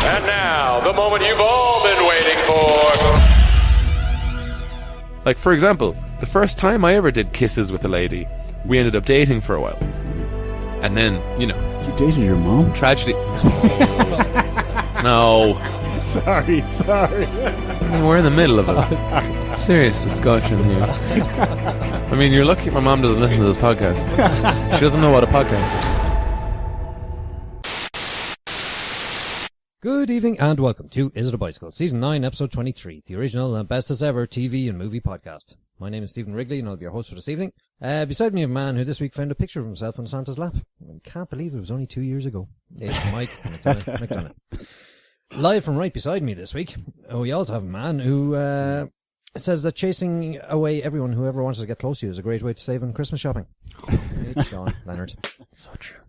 And now, the moment you've all been waiting for. Like, for example, the first time I ever did kisses with a lady, we ended up dating for a while. And then, You dated your mom? tragedy. No. Sorry. I mean, we're in the middle of a serious discussion here. I mean, you're lucky my mom doesn't listen to this podcast. She doesn't know what a podcast is. Good evening and welcome to Is It a Bicycle, Season 9, Episode 23, the original and bestest ever TV and movie podcast. My name is Stephen Wrigley and I'll be your host for this evening. Beside me, a man who this week found a picture of himself on Santa's lap. I can't believe it was only 2 years ago. It's Mike McDonough. Live from right beside me this week, we also have a man who says that chasing away everyone who ever wants to get close to you is a great way to save on Christmas shopping. It's Shaun Leonard. So true.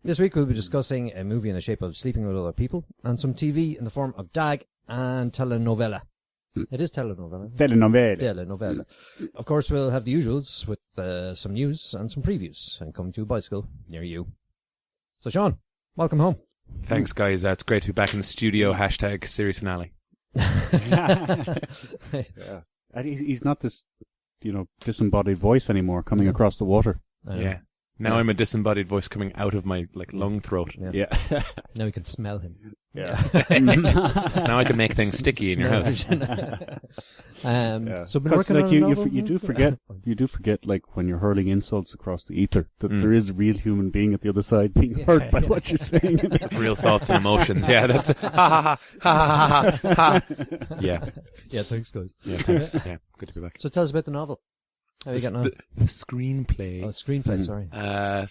This week we'll be discussing a movie in the shape of Sleeping with Other People and some TV in the form of DAG and Telenovela. It is Telenovela. Telenovela. Of course, we'll have the usuals with some news and some previews and come to a bicycle near you. So, Shaun, welcome home. Thanks, guys. It's great to be back in the studio. # series finale. Yeah. And he's not this, disembodied voice anymore coming across the water. Yeah. Now I'm a disembodied voice coming out of my lung throat. Yeah. Now we can smell him. Yeah. Now I can make things sticky in your house. So been working on a novel? You do forget like when you're hurling insults across the ether that there is a real human being at the other side being hurt by what you're saying. Real thoughts and emotions. Yeah, that's ha ha ha ha ha ha. Yeah. Yeah, thanks guys. Yeah, thanks. Yeah, good to be back. So tell us about the novel. How are you getting on? The screenplay. Oh, screenplay, sorry. I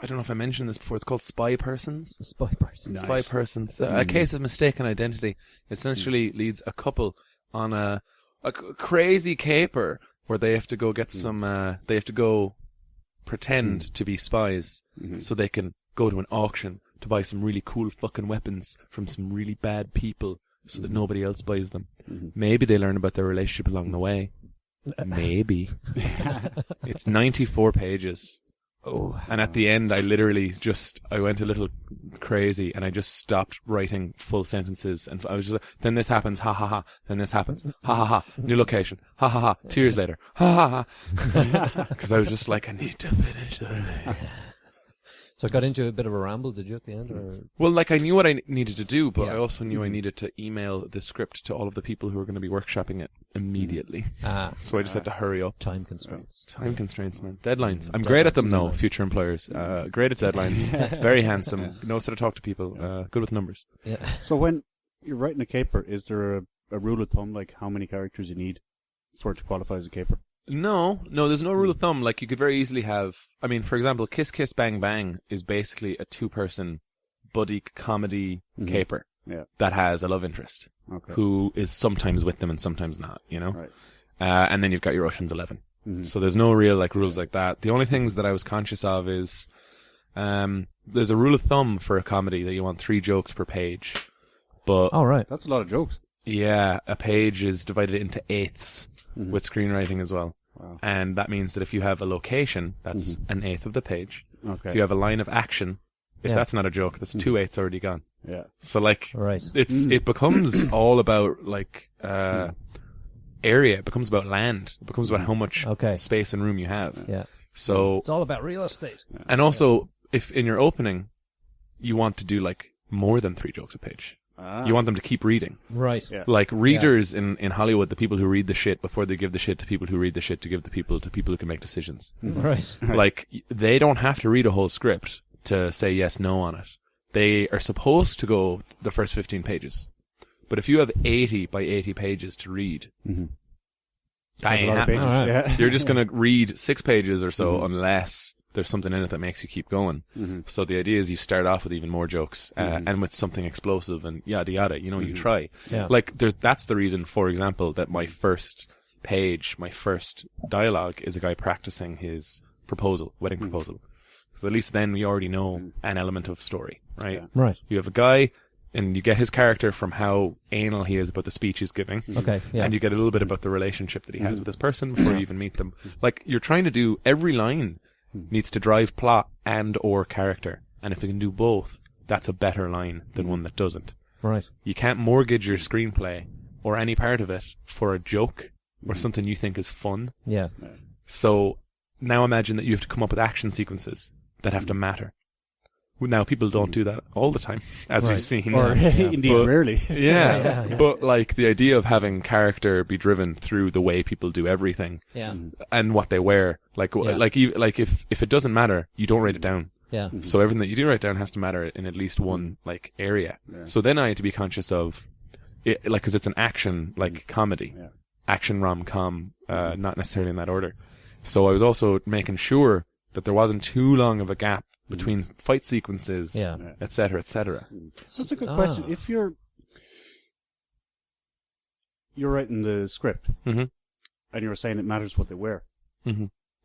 don't know if I mentioned this before. It's called Spy Persons. Spy Persons. Spy Persons. A case of mistaken identity essentially leads a couple on a crazy caper where they have to go get some. They have to go pretend to be spies so they can go to an auction to buy some really cool fucking weapons from some really bad people so that nobody else buys them. Maybe they learn about their relationship along the way. Maybe. It's 94 pages. Oh. And at the end, I went a little crazy and I just stopped writing full sentences. And I was just like, then this happens, ha ha ha. Then this happens, ha ha ha. New location, ha ha ha. 2 years later, ha ha ha. Because I was just like, I need to finish the So I got into a bit of a ramble, did you, at the end? Or? Well, I knew what I needed to do, but I also knew I needed to email the script to all of the people who were going to be workshopping it immediately. So I just had to hurry up. Time constraints. Time constraints, man. Deadlines. I'm great at them, though, future employers. Great at deadlines. Very handsome. Knows how to talk to people. Good with numbers. Yeah. So when you're writing a caper, is there a rule of thumb, like how many characters you need for it to qualify as a caper? No, there's no rule of thumb. Like, you could very easily have, for example, Kiss Kiss Bang Bang is basically a 2-person buddy comedy caper that has a love interest who is sometimes with them and sometimes not, Right. And then you've got your Ocean's 11. So there's no real, rules like that. The only things that I was conscious of is, there's a rule of thumb for a comedy that you want 3 jokes per page. But. Oh, right. That's a lot of jokes. Yeah, a page is divided into eighths. With screenwriting as well. Wow. And that means that if you have a location, that's an eighth of the page. Okay. If you have a line of action, if that's not a joke, that's 2/8 already gone. Yeah. So it becomes all about area. It becomes about land. It becomes about how much space and room you have. Yeah. So it's all about real estate. And also, if in your opening, you want to do more than 3 jokes a page. You want them to keep reading. Right. Yeah. Readers in Hollywood, the people who read the shit before they give the shit to people who read the shit to give to people who can make decisions. Right. They don't have to read a whole script to say yes, no on it. They are supposed to go the first 15 pages. But if you have 80 by 80 pages to read, that ain't happening. Right. You're just going to read 6 pages or so unless there's something in it that makes you keep going. So the idea is you start off with even more jokes and with something explosive and yada yada. You try. Yeah. That's the reason, for example, that my first dialogue is a guy practicing his wedding proposal. So at least then we already know an element of story, right? Yeah. Right. You have a guy and you get his character from how anal he is about the speech he's giving. Okay, yeah. And you get a little bit about the relationship that he has with this person before you even meet them. You're trying to do every line needs to drive plot and or character. And if it can do both, that's a better line than one that doesn't. Right. You can't mortgage your screenplay or any part of it for a joke or something you think is fun. Yeah. So now imagine that you have to come up with action sequences that have to matter. Now, people don't do that all the time, as we've seen. Or indeed, rarely. Yeah. But like the idea of having character be driven through the way people do everything and what they wear. Like if it doesn't matter, you don't write it down. Yeah. So everything that you do write down has to matter in at least one like area. Yeah. So then I had to be conscious of it, like, cause it's an action, like comedy, action rom-com, not necessarily in that order. So I was also making sure that there wasn't too long of a gap between fight sequences, et cetera, et cetera. That's a good question. If you're writing the script, and you're saying it matters what they wear,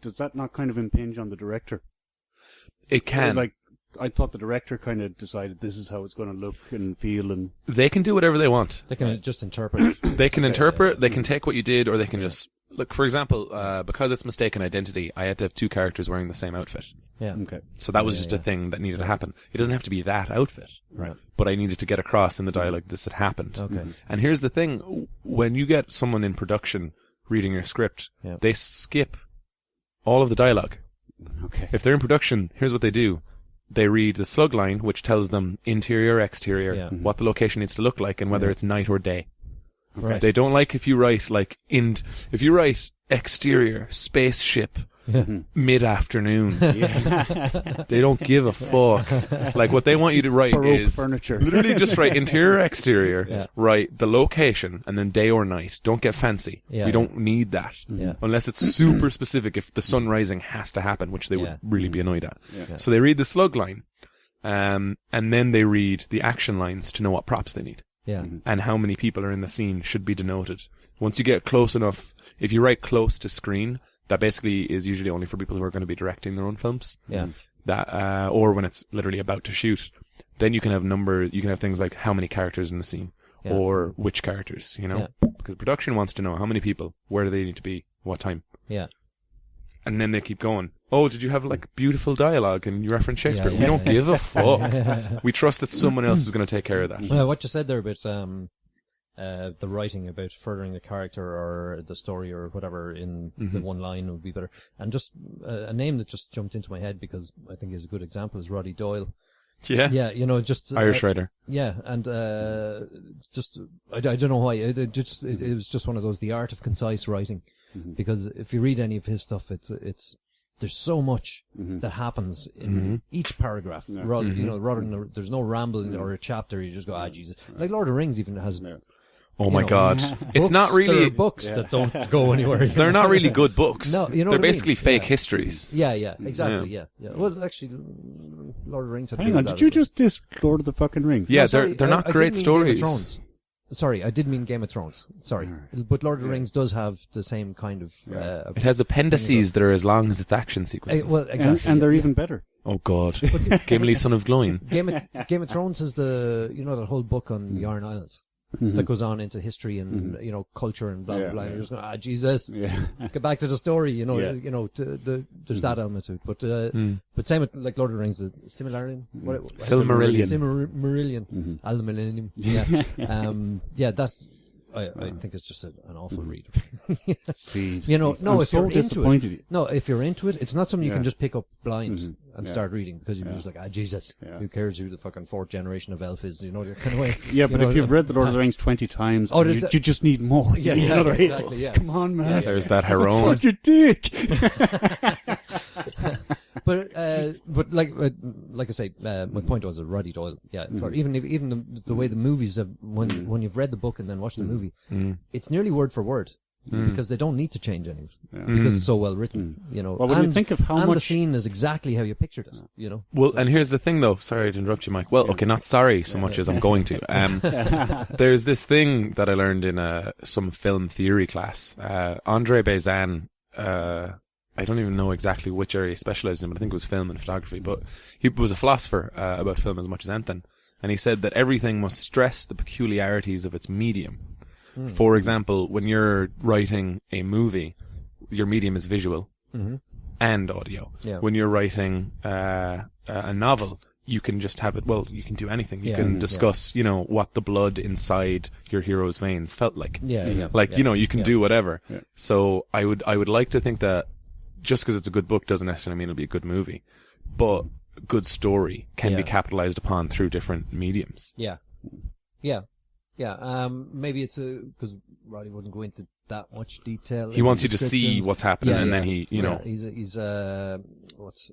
does that not kind of impinge on the director? It can. Like, I thought the director kind of decided this is how it's going to look and feel, and they can do whatever they want. They can just interpret. They can interpret. They can take what you did, or they can just look. For example, because it's mistaken identity, I had to have two characters wearing the same outfit. Yeah. Okay. So that was just a thing that needed to happen. It doesn't have to be that outfit. Right. But I needed to get across in the dialogue this had happened. Okay. And here's the thing. When you get someone in production reading your script, they skip all of the dialogue. Okay. If they're in production, here's what they do. They read the slug line, which tells them interior, exterior, what the location needs to look like, and whether it's night or day. Right. They don't like if you write like if you write exterior, spaceship, mid-afternoon. They don't give a fuck. Like, what they want you to write is furniture. literally just write interior, exterior, write the location, and then day or night. Don't get fancy. We don't need that. Unless it's super specific. If the sun rising has to happen, which they would really be annoyed at. So they read the slug line, and then they read the action lines to know what props they need. And how many people are in the scene should be denoted. Once you get close enough, if you write close to screen, that basically is usually only for people who are going to be directing their own films. That, or when it's literally about to shoot. Then you can have things like how many characters in the scene, or which characters, you know? Because production wants to know how many people, where do they need to be, what time. And then they keep going. Oh, did you have like beautiful dialogue and you reference Shakespeare? We don't give a fuck. We trust that someone else is going to take care of that. Well, what you said there about the writing, about furthering the character or the story or whatever in the one line would be better. And just a name that just jumped into my head because I think is a good example is Roddy Doyle. Yeah, you know, just Irish writer. Yeah, and just I don't know why it was just one of those, the art of concise writing. Because if you read any of his stuff, it's there's so much that happens in each paragraph. Rather than there's no ramble or a chapter. You just go, Jesus. Like Lord of the Rings even has. Oh my God! It's not really there are books that don't go anywhere. They're not really good books. No, you know they're what I basically mean? fake histories. Yeah, exactly. Yeah. Well, actually, Lord of the Rings. Hang on, did you just diss Lord of the fucking Rings? Yeah, No, they're not great stories. Game of Thrones. Sorry, I did mean Game of Thrones. Sorry, but Lord of the Rings does have the same kind of. It has appendices that are as long as its action sequences. Well, exactly, and they're even better. Oh God, Gimli, son of Gloin. Game of Thrones is that whole book on the Iron Islands. That goes on into history and culture and blah blah blah. And you're just going, Jesus, get back to the story. There's that element to it. But same with like Lord of the Rings, the Silmarillion, Silmarillion, Yeah, that's. I think it's just an awful read. Steve, if you're into it, it's not something you can just pick up blind and start reading because you're just like, Jesus, who cares who the fucking fourth generation of elf is? You know, kind of way. Yeah, but if you've read the Lord of the Rings 20 times, you just need more. Yeah, you need another exactly. Yeah. Come on, man. There's that Heron. Suck your dick. But like I say, my point was Roddy Doyle. Yeah, even the way the movies have, when you've read the book and then watched the movie, it's nearly word for word because they don't need to change any of it because it's so well written. Well, when you think of how much the scene is exactly how you pictured it. Well, and here's the thing, though. Sorry to interrupt you, Mike. Well, okay, not sorry so much as I'm going to. There's this thing that I learned in some film theory class. Andre Bazin. I don't even know exactly which area he specialized in, but I think it was film and photography. But he was a philosopher about film as much as anything. And he said that everything must stress the peculiarities of its medium. For example, when you're writing a movie, your medium is visual and audio. When you're writing a novel, you can just have it. Well, you can do anything. You Yeah. can discuss, you know, what the blood inside your hero's veins felt like. Like, you know, you can do whatever. Yeah. So I would like to think that just because it's a good book doesn't necessarily mean it'll be a good movie, but good story can be capitalized upon through different mediums. Maybe it's because Roddy wouldn't go into that much detail. He wants you to see what's happening, and then he, you know, he's what's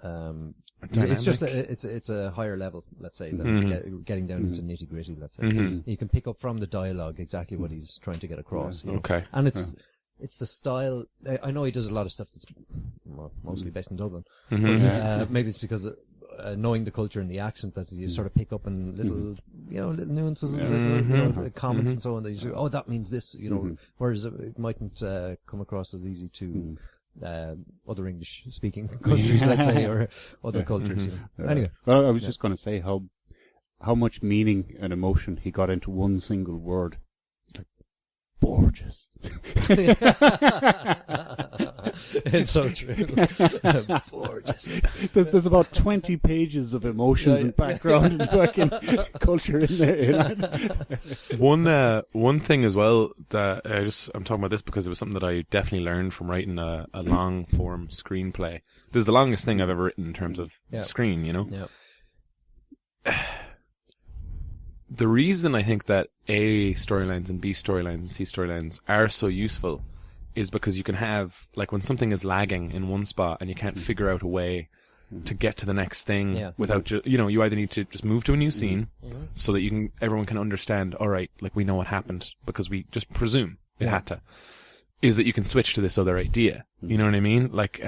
dynamic. it's just it's a higher level, let's say, than getting down into nitty gritty. Let's say you can pick up from the dialogue exactly what he's trying to get across. You know? Okay, and it's the style. I know he does a lot of stuff that's mostly based in Dublin. But, maybe it's because knowing the culture and the accent that you sort of pick up in little, you know, little nuances, little comments and so on. That you say, oh, that means this, you know, whereas it mightn't come across as easy to other English-speaking countries, let's say, or other cultures. You know. Anyway, well, I was just going to say how much meaning and emotion he got into one single word. Gorgeous. It's so true. Gorgeous. There's about 20 pages of emotions and background and fucking culture in there. You know? One thing as well that I'm talking about this because it was something that I definitely learned from writing a long form screenplay. This is the longest thing I've ever written in terms of screen, you know? Yeah. The reason I think that A storylines and B storylines and C storylines are so useful is because you can have, like, when something is lagging in one spot and you can't figure out a way to get to the next thing without, you know, you either need to just move to a new scene so that everyone can understand, all right, like, we know what happened because we just presume it had to, is that you can switch to this other idea. You know what I mean? Like,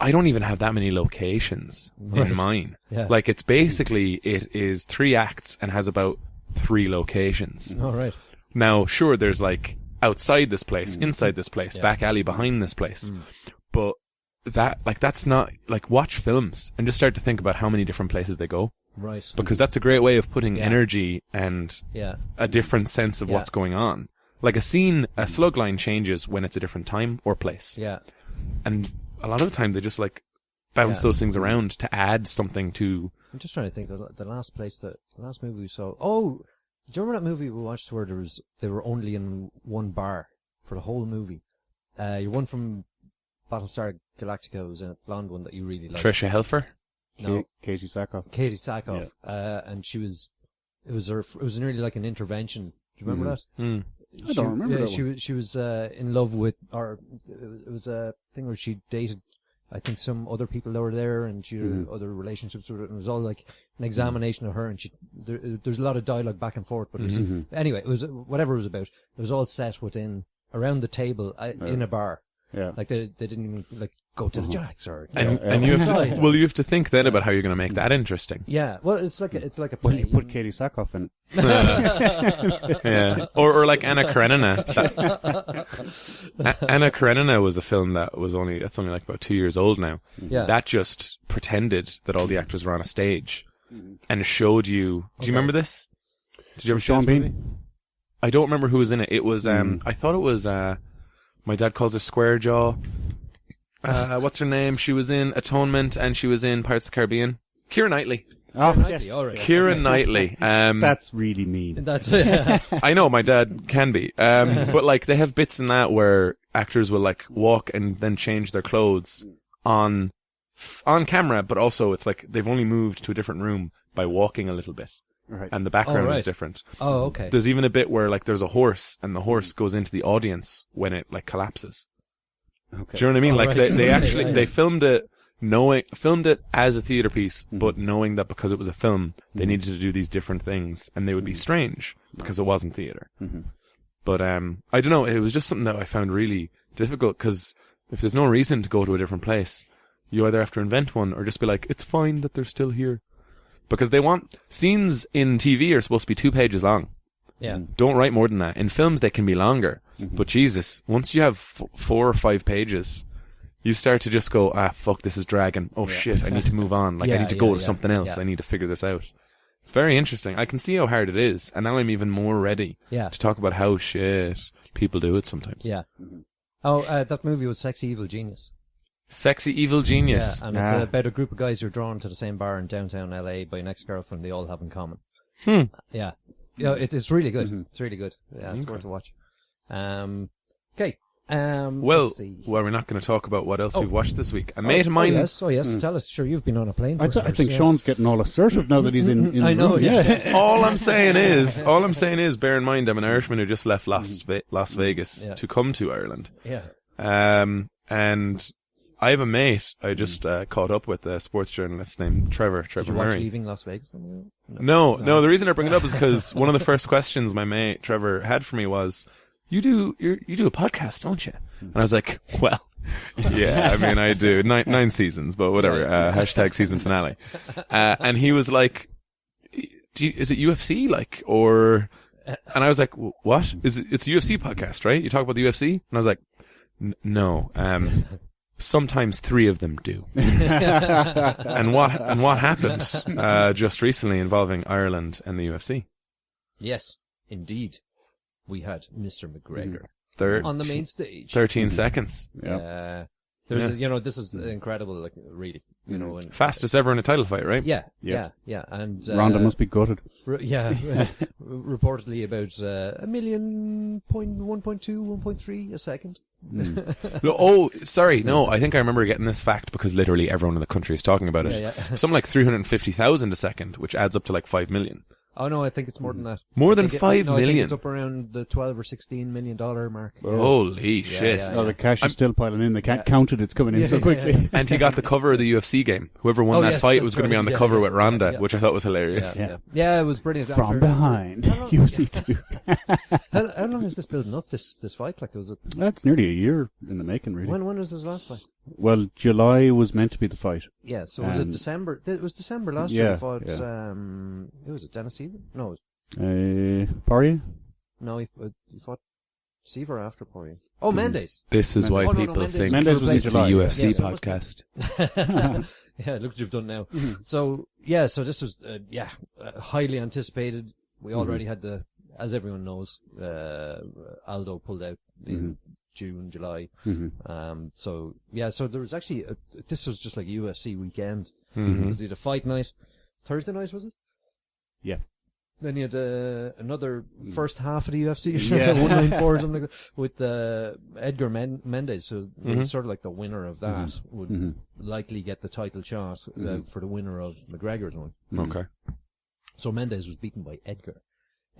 I don't even have that many locations in mine. Yeah. Like, it is 3 acts and has about 3 locations. All right. Now, sure, there's like outside this place, inside this place, back alley behind this place. But that's not, like, watch films and just start to think about how many different places they go. Right. Because that's a great way of putting energy and Yeah. a different sense of what's going on. Like, a slug line changes when it's a different time or place. Yeah. And a lot of the time they just, like, bounce those things around to add something to... I'm just trying to think the last movie we saw. Oh, do you remember that movie we watched where they were only in one bar for the whole movie? Your one from Battlestar Galactica was a blonde one that you really liked. Trisha Helfer? No, Katie Sackhoff. Katie Sackhoff. And it was nearly like an intervention. Do you remember that? I don't remember that one. She was in love with, or it was a thing where she dated, I think, some other people that were there, and she had other relationships with it, and it was all like an examination of her, and there's a lot of dialogue back and forth, but it was, anyway, it was whatever it was about. It was all set around the table in a bar. Yeah. Like they didn't even like go to the Jacks or And you have to, you have to think then about how you're going to make that interesting. Yeah, well, it's like a Well, play. you put Katie Sackhoff in it. Yeah. Or like Anna Karenina. Anna Karenina was a film that's only like about 2 years old now. Yeah. That just pretended that all the actors were on a stage and showed you. Do you remember this? Did you ever see Sean this Bean? movie? I don't remember who was in it. It was, I thought it was, my dad calls her Square Jaw. What's her name? She was in Atonement and she was in Pirates of the Caribbean. Keira Knightley. Oh, Knightley, all right. Keira Knightley. That's really mean. That's I know, my dad can be. But like, they have bits in that where actors will like walk and then change their clothes on camera, but also it's like they've only moved to a different room by walking a little bit. Right. And the background is different. Oh, okay. There's even a bit where like there's a horse and the horse goes into the audience when it like collapses. Okay. Do you know what I mean? Like right. they actually they filmed it as a theater piece, but knowing that because it was a film, they needed to do these different things, and they would be strange because it wasn't theater. But I don't know. It was just something that I found really difficult because if there's no reason to go to a different place, you either have to invent one or just be like, it's fine that they're still here, because they want scenes in TV are supposed to be 2 pages long. Yeah. Don't write more than that. In films, they can be longer. But Jesus, once you have 4 or 5 pages, you start to just go, fuck, this is dragging. Oh shit, I need to move on. Like, I need to go to something else. I need to figure this out. Very interesting. I can see how hard it is. And now I'm even more ready to talk about how shit people do it sometimes. Yeah. Oh, that movie was Sexy Evil Genius. Sexy evil genius. Yeah, and it's about a group of guys who are drawn to the same bar in downtown LA by an ex-girlfriend they all have in common. Yeah. It's really good. Mm-hmm. It's really good. Yeah, it's worth a watch. Okay. Well, let's see. we're not going to talk about what else we've watched this week. A mate of mine... Oh, yes. Tell us. Sure, you've been on a plane for I think Sean's getting all assertive now that he's in the I know, room. yeah. all I'm saying is, bear in mind, I'm an Irishman who just left Las Vegas to come to Ireland. Yeah. And I have a mate I just caught up with, a sports journalist named Trevor Did you watch Murray. Leaving Las Vegas? No, the reason I bring it up is because one of the first questions my mate Trevor had for me was, you do a podcast, don't you? And I was like, well, yeah, I mean, I do. Nine seasons, but whatever. Hashtag season finale. And he was like, is it UFC, like, or... And I was like, what? It's a UFC podcast, right? You talk about the UFC? And I was like, no, sometimes 3 of them do. and what happened, just recently involving Ireland and the UFC? Yes, indeed. We had Mr. McGregor Third, on the main stage. 13 seconds. Yeah. This is incredible, like, really, and Fastest ever in a title fight, right? Yeah. And Ronda must be gutted. Reportedly about 1.2, 1.3 a second. No, sorry, no, I think I remember getting this fact because literally everyone in the country is talking about it. Yeah. Something like 350,000 a second, which adds up to like 5 million. Oh no, I think it's more than that. More than 5 I think million. it's up around the $12 or $16 million mark. Holy shit. Yeah. Oh, the cash is still piling in. They can't count it. It's coming in so quickly. And he got the cover of the UFC game. Whoever won that fight was going to be on the cover with Ronda, which I thought was hilarious. Yeah, it was brilliant. From behind. UFC 2. How long is this building up, this fight? Like, That's nearly a year in the making, really. When was his last fight? Well, July was meant to be the fight. Yeah, so was it December? It was December last year. He fought, who was it, Dennis Seaver? No. Poirier? No, he fought Seaver after Poirier. Oh, Mendes. This is why people think Mendes was in it's a July. UFC podcast. Yeah, look what you've done now. So this was, highly anticipated. We already had as everyone knows, Aldo pulled out in June, July. So there was actually, this was just like a UFC weekend. It was the fight night. Thursday night, was it? Yeah. Then you had another first half of the UFC, 194 or something like that, with Edgar Mendes, so it's sort of like the winner of that would likely get the title shot for the winner of McGregor's one. Okay. So Mendes was beaten by Edgar.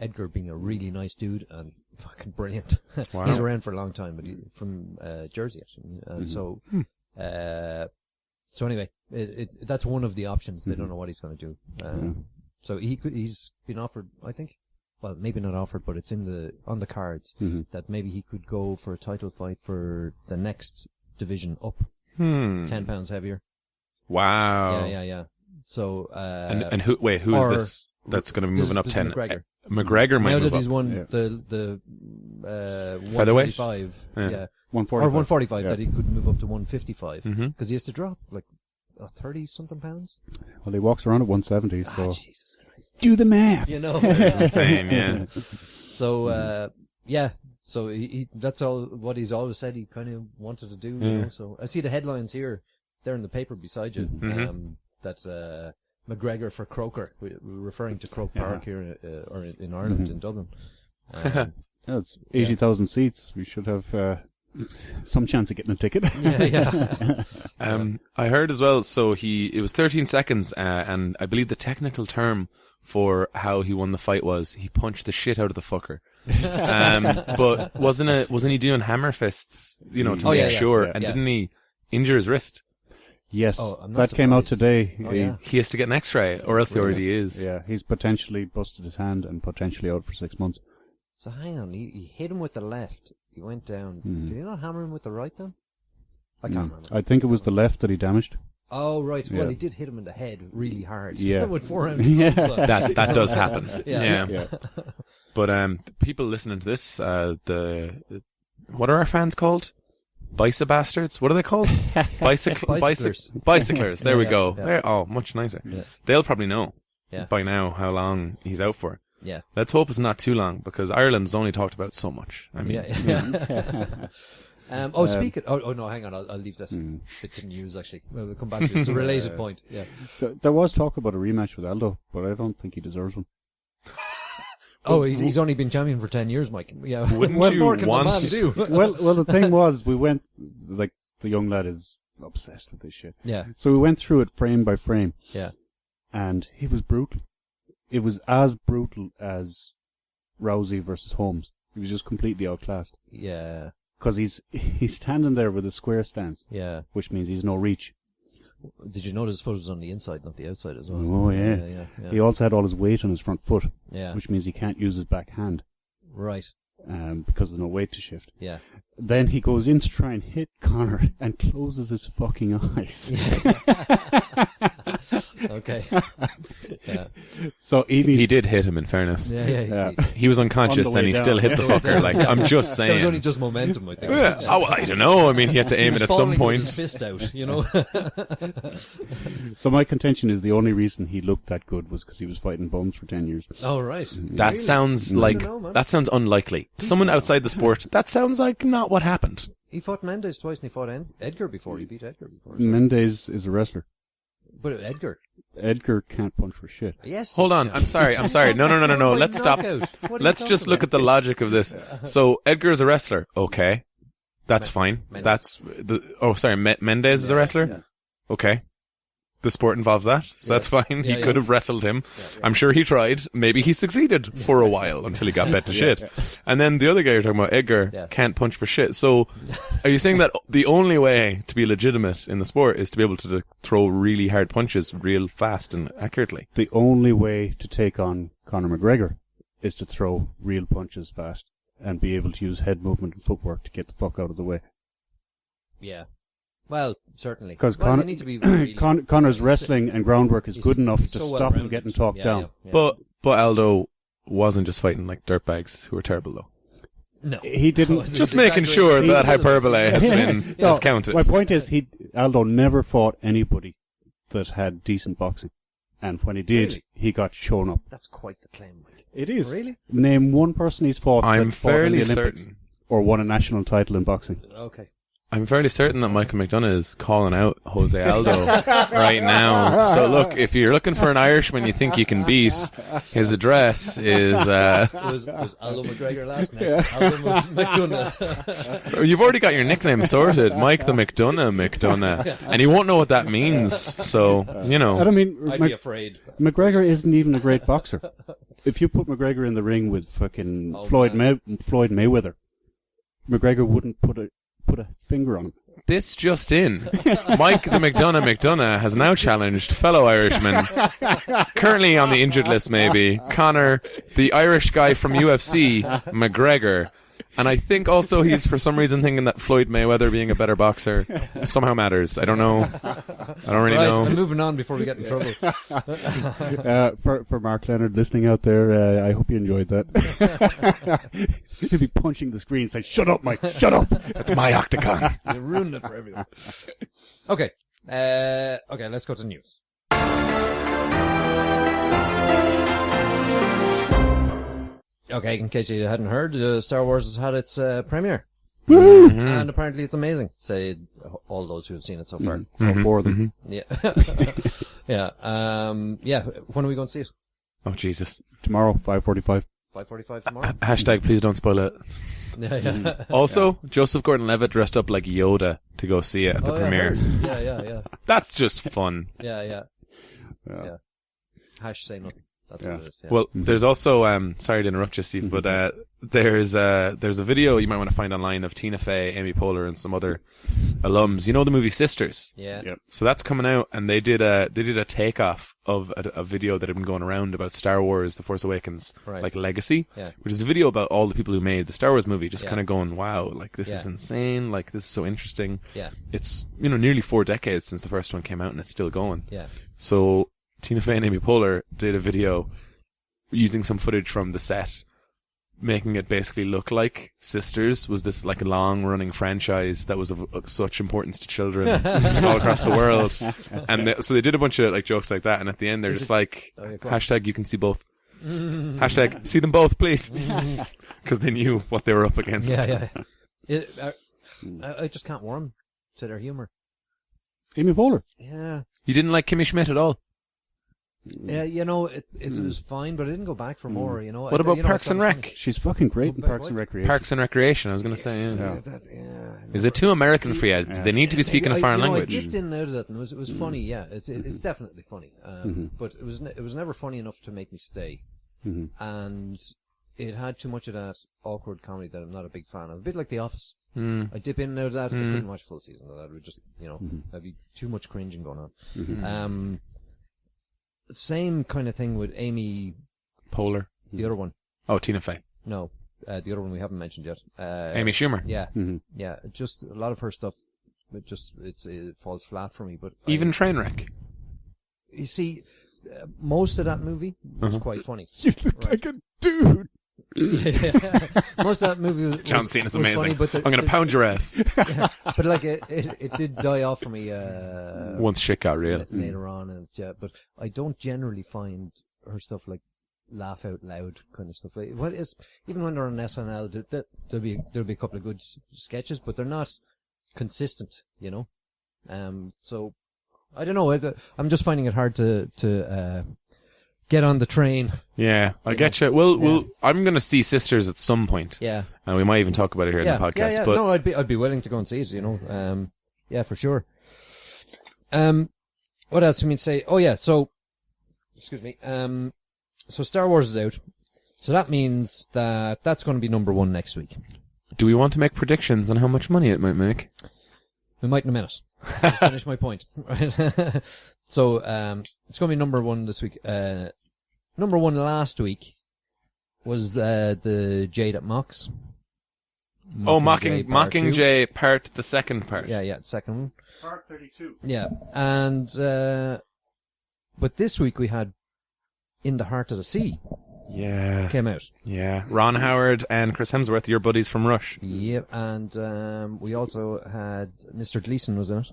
Edgar being a really nice dude and fucking brilliant. Wow. He's around for a long time, but he's from Jersey, actually. So anyway, that's one of the options. They don't know what he's going to do. So he's been offered, I think, well, maybe not offered, but it's on the cards that maybe he could go for a title fight for the next division up, 10 pounds heavier. Wow. Yeah. So and who is this that's going to be moving up 10? McGregor. McGregor might now move that he's up. won the Featherweight? 145, 145. or 145, that he could move up to 155 because he has to drop like 30 something pounds. Well, he walks around at 170, so Jesus Christ. Do the math. It's insane, yeah. So so he that's all what he's always said he kind of wanted to do. You know? So I see the headlines here. They're in the paper beside you. That's McGregor for Croker. We're referring to Croke Park here, or in Ireland, in Dublin. It's 80,000 seats. We should have some chance of getting a ticket. I heard as well, so it was 13 seconds, and I believe the technical term for how he won the fight was he punched the shit out of the fucker. But wasn't he doing hammer fists, to make sure, and didn't he injure his wrist? Yes, that came out today. He has to get an x-ray, or else he already is. Yeah, he's potentially busted his hand and potentially out for 6 months. So hang on, he hit him with the left. He went down. Did he not hammer him with the right then? I can't remember. I think it was the left that he damaged. Oh, right. Well, he did hit him in the head really hard. Yeah. With 4 ounce gloves on. That does happen. Yeah. But people listening to this, what are our fans called? Bastards? What are they called? Bicyclers. There we go. Yeah. Oh, much nicer. Yeah. They'll probably know by now how long he's out for. Yeah. Let's hope it's not too long, because Ireland's only talked about so much. I mean, Speaking. Oh no, hang on. I'll leave this. It's in news actually. We'll come back to it. It's a related point. Yeah. There was talk about a rematch with Aldo, but I don't think he deserves one. Oh, he's only been champion for 10 years, Mike. Yeah. Wouldn't what you more can want- the man do? well, the thing was, we went, like, the young lad is obsessed with this shit. Yeah. So we went through it frame by frame. Yeah. And he was brutal. It was as brutal as Rousey versus Holmes. He was just completely outclassed. Yeah. Because he's standing there with a square stance, Yeah. which means he's no reach. Did you notice photos on the inside, not the outside as well? Oh, yeah. Yeah. He also had all his weight on his front foot, Yeah. which means he can't use his back hand, Right. because there's no weight to shift. Yeah. Then he goes in to try and hit Connor and closes his fucking eyes. Okay. Yeah. So He did hit him, in fairness. Yeah. He was unconscious On the and way he still down, hit the yeah. fucker. Like, I'm just That was only saying. just momentum, I think. Yeah. Oh, I don't know. I mean, he had to aim He it was at some falling with his point. fist out, you know. So my contention is the only reason he looked that good was because he was fighting bums for 10 years. Oh, right. That sounds like, don't know, man. that sounds unlikely. Someone outside the sport, that sounds like not what happened. He fought Mendes twice and he fought Edgar before. He beat Edgar before. Mendes is a wrestler. But Edgar. Edgar can't punch for shit. Yes. Hold on. I'm sorry. No. Let's stop. Let's just look at the logic of this. So Edgar is a wrestler. Okay. That's fine. Mendes. Mendez is a wrestler? Yeah. Okay. The sport involves that, so that's fine. Yeah, He could have wrestled him. I'm sure he tried. Maybe he succeeded for a while until he got bet to shit. And then the other guy you're talking about, Edgar, can't punch for shit. So are you saying that the only way to be legitimate in the sport is to be able to throw really hard punches real fast and accurately? The only way to take on Conor McGregor is to throw real punches fast and be able to use head movement and footwork to get the fuck out of the way. Yeah. Well, certainly. Because you need to be really, Conor's wrestling and groundwork is good enough to so stop him well-rounded. getting talked down. Yeah. But Aldo wasn't just fighting like dirtbags who were terrible though. No. He didn't. Just making sure that hyperbole has been No, discounted. my point is, Aldo never fought anybody that had decent boxing. And when he did, Really? he got shown up. That's quite the claim, Mike. It is. Really? Name one person he's fought I'm that fought in fairly the Olympics certain. or won a national title in boxing. Okay. I'm fairly certain that Michael McDonough is calling out Jose Aldo right now. So look, if you're looking for an Irishman you think you can beat, his address is, Was Aldo McGregor last next? Aldo McDonough. you've already got your nickname sorted, Mike the McDonough. And he won't know what that means. So, you I know. don't mean, I'd be afraid. McGregor isn't even a great boxer. If you put McGregor in the ring with fucking Floyd Mayweather, McGregor wouldn't put a finger on him. This just in. Mike the McDonough has now challenged fellow Irishman, currently on the injured list maybe, Conor, the Irish guy from UFC, McGregor. And I think also he's for some reason thinking that Floyd Mayweather being a better boxer somehow matters. I don't know. I don't really know. I'm moving on before we get in trouble. For Mark Leonard listening out there, I hope you enjoyed that. He'll be punching the screen saying, "Shut up, Mike, shut up." It's my octagon. You ruined it for everyone. Okay. Okay, let's go to news. Okay, in case you hadn't heard, Star Wars has had its premiere. And apparently it's amazing, say all those who have seen it so far. All four of them. Yeah. Yeah. When are we going to see it? Oh, Jesus. Tomorrow, 5:45. 5:45 tomorrow? Hashtag please don't spoil it. Yeah. Also, Joseph Gordon-Levitt dressed up like Yoda to go see it at the premiere. Yeah. That's just fun. Yeah. Hash say nothing. That's what it is. Yeah. Well, there's also, sorry to interrupt you, Steve, but there's a video you might want to find online of Tina Fey, Amy Poehler, and some other alums. You know the movie Sisters? Yeah. Yep. So that's coming out, and they did a takeoff of a video that had been going around about Star Wars: The Force Awakens, Right. like legacy, Yeah. which is a video about all the people who made the Star Wars movie, just Yeah. kind of going, wow, like this Yeah. is insane, like this is so interesting. Yeah. It's, nearly 4 decades since the first one came out, and it's still going. Yeah. So Tina Fey and Amy Poehler did a video using some footage from the set, making it basically look like Sisters was this like a long-running franchise that was of such importance to children all across the world. And so they did a bunch of like jokes like that, and at the end they're just like, hashtag you can see both. Hashtag see them both, please. Because they knew what they were up against. Yeah. I just can't warm to their humour. Amy Poehler. Yeah. You didn't like Kimmy Schmidt at all? Yeah, you know, it was fine, but I didn't go back for more, you know. What about Parks and Rec? She's fucking great in Parks and Recreation. Parks and Recreation, I was going to say, yeah. Yeah. Is it too American for you? Do they need to be speaking a foreign language? I dipped in and out of that, and it was funny, yeah. It's definitely funny. But it was never funny enough to make me stay. And it had too much of that awkward comedy that I'm not a big fan of. A bit like The Office. I dip in and out of that, I couldn't watch full season of that. It would just, you know, there'd be too much cringing going on. Same kind of thing with Amy Poehler. The other one. Oh, Tina Fey. No, the other one we haven't mentioned yet. Amy Schumer. Yeah, yeah. Just a lot of her stuff. It falls flat for me. But Even Trainwreck. You see, most of that movie was quite funny. You look like a dude. Most of that movie was, John Cena's amazing. funny, but I'm going to pound your ass. But like it did die off for me Once shit got real. later on, and but I don't generally find her stuff like laugh out loud kind of stuff. Like, well, it's even when they're on SNL, there'll be a couple of good sketches, but they're not consistent, you know. So I don't know. I'm just finding it hard to get on the train. Yeah, I get you. Well, I'm going to see Sisters at some point. Yeah, and we might even talk about it here in the podcast. Yeah. But no, I'd be willing to go and see it. You know, yeah, for sure. What else do you mean to say? Oh yeah, so excuse me. So Star Wars is out, so that means that's going to be number one next week. do we want to make predictions on how much money it might make? We might in a minute. Just finish my point. Right. So it's going to be number one this week. Number one last week was the Jade at Mocks. Mockingjay part, the second part. Yeah, second one. Part 32. Yeah, and but this week we had In the Heart of the Sea. Yeah. Came out. Yeah. Ron Howard and Chris Hemsworth, your buddies from Rush. Yep, and we also had Mr. Gleason was in it.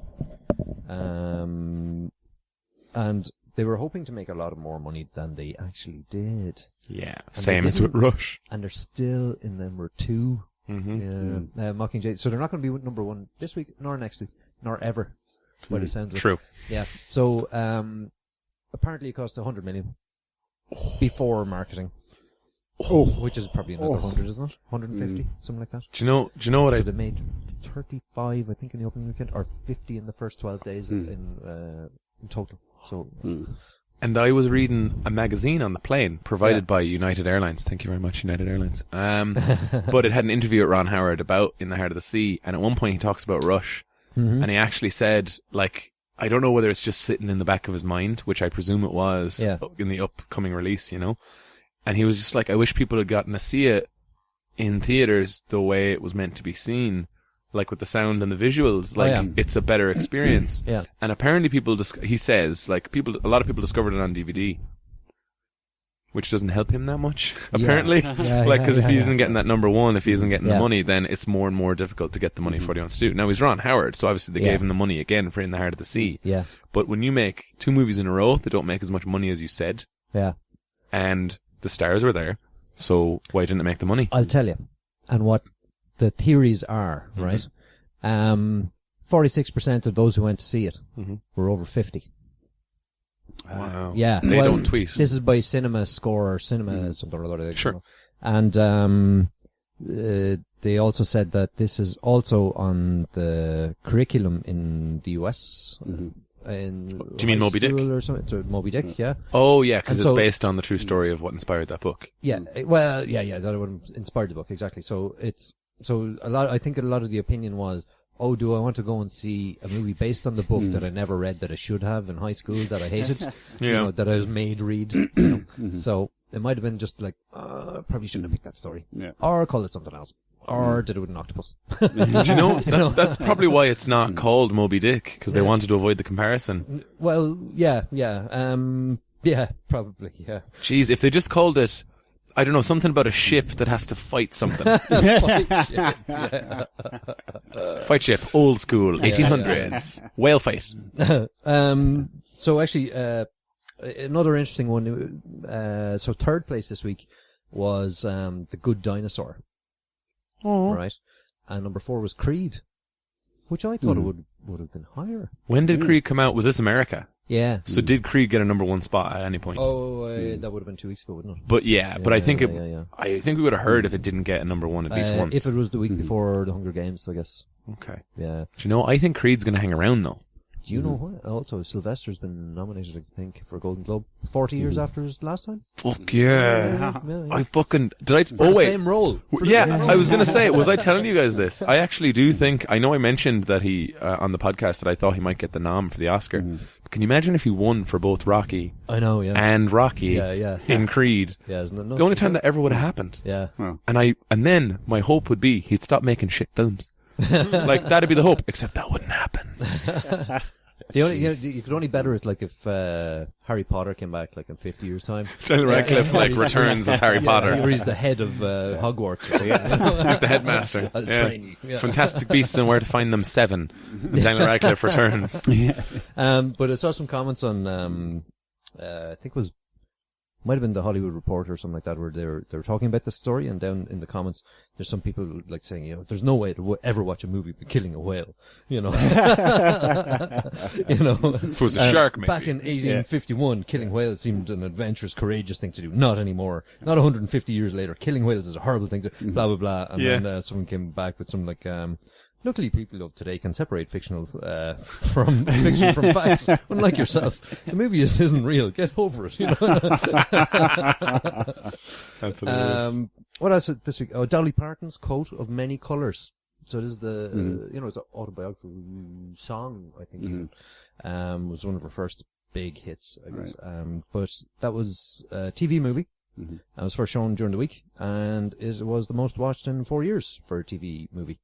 And they were hoping to make a lot more money than they actually did. Yeah. And Same they as with didn't. Rush. And they're still in number two. Mockingjay. So they're not going to be number one this week, nor next week, nor ever. By the sounds of it. True. Yeah. So apparently it cost 100 million before marketing. Which is probably another 100, isn't it? 150, something like that. Do you know what So they made 35, I think, in the opening weekend, or 50 in the first 12 days in total. So. And I was reading a magazine on the plane provided by United Airlines. Thank you very much, United Airlines. But it had an interview with Ron Howard about In the Heart of the Sea, and at one point he talks about Rush, and he actually said, like, I don't know whether it's just sitting in the back of his mind, which I presume it was in the upcoming release, you know. And he was just like, I wish people had gotten to see it in theaters the way it was meant to be seen, like with the sound and the visuals. Like, it's a better experience. Yeah. And apparently he says, like, a lot of people discovered it on DVD, which doesn't help him that much, apparently. Because if he isn't getting that number one, if he isn't getting the money, then it's more and more difficult to get the money for what he wants to do. Now, he's Ron Howard, so obviously they gave him the money again for In the Heart of the Sea. Yeah. But when you make 2 movies in a row, they don't make as much money as you said. Yeah. And the stars were there, so why didn't it make the money? I'll tell you. And what the theories are, right? 46% of those who went to see it were over 50. Wow. Yeah. They don't tweet. This is by Cinema Score or Cinema something or other. Sure. And they also said that this is also on the curriculum in the US. Do you mean Moby Dick? Or something? It's Moby Dick, yeah. Oh, yeah, because And it's so- based on the true story of what inspired that book. Yeah, well, that would have inspired the book, exactly. So I think a lot of the opinion was, oh, do I want to go and see a movie based on the book that I never read, that I should have in high school, that I hated, you know, that I was made read, you know. So it might have been just like, probably shouldn't have picked that story. Yeah. Or call it something else. Or did it with an octopus. Do you know, that's probably why it's not called Moby Dick, because they wanted to avoid the comparison. Well, yeah, probably, yeah. Jeez, if they just called it, I don't know, something about a ship that has to fight something. Fight ship, old school, 1800s, whale fight. So actually, another interesting one, so third place this week was The Good Dinosaur. Oh. Right. And number 4 was Creed. which I thought it would have been higher. When did Creed come out? Was this America? Yeah. So did Creed get a number 1 spot at any point? Oh, that would have been 2 weeks ago, wouldn't it? But but I think I think we would have heard if it Mm. didn't get a number 1 at least once. If it was the week before the Hunger Games, I guess. Okay. Yeah. Do you know, I think Creed's going to hang around though. Do you know what? Also, Sylvester's been nominated, I think, for a Golden Globe 40 years after his last time. Fuck yeah. Yeah. I fucking... Did I... For Oh, the wait. same role. Yeah, I was going to say, was I telling you guys this? I actually do think... I know I mentioned that he, on the podcast, that I thought he might get the nom for the Oscar. Can you imagine if he won for both Rocky I know, yeah. and Rocky Yeah. in Creed? Yeah, isn't it? The only time that ever would have happened. Yeah. And then my hope would be he'd stop making shit films. Like, that'd be the hope, except that wouldn't happen. The only, you could only better it like if Harry Potter came back like in 50 years' time. Daniel Radcliffe returns as Harry Potter. Or he's the head of Hogwarts. He's the headmaster. Trainee. Yeah. Fantastic Beasts and Where to Find Them 7. And Daniel Radcliffe returns. But I saw some comments on, I think it was, might have been the Hollywood Reporter or something like that, where they were talking about this story, and down in the comments, there's some people like saying, there's no way to ever watch a movie by killing a whale, If it was a shark, maybe. Back in 1851, killing whales seemed an adventurous, courageous thing to do. Not anymore. Not 150 years later. Killing whales is a horrible thing to, blah, blah, blah. And then someone came back with some like, luckily, people of today can separate fictional from fiction from fact. Unlike yourself, the movie isn't real. Get over it. That's hilarious. What else this week? Oh, Dolly Parton's Coat of Many Colors. So this is the it's an autobiographical song, I think. Was one of her first big hits, I guess. Right. But that was a TV movie. That was first shown during the week, and it was the most watched in 4 years for a TV movie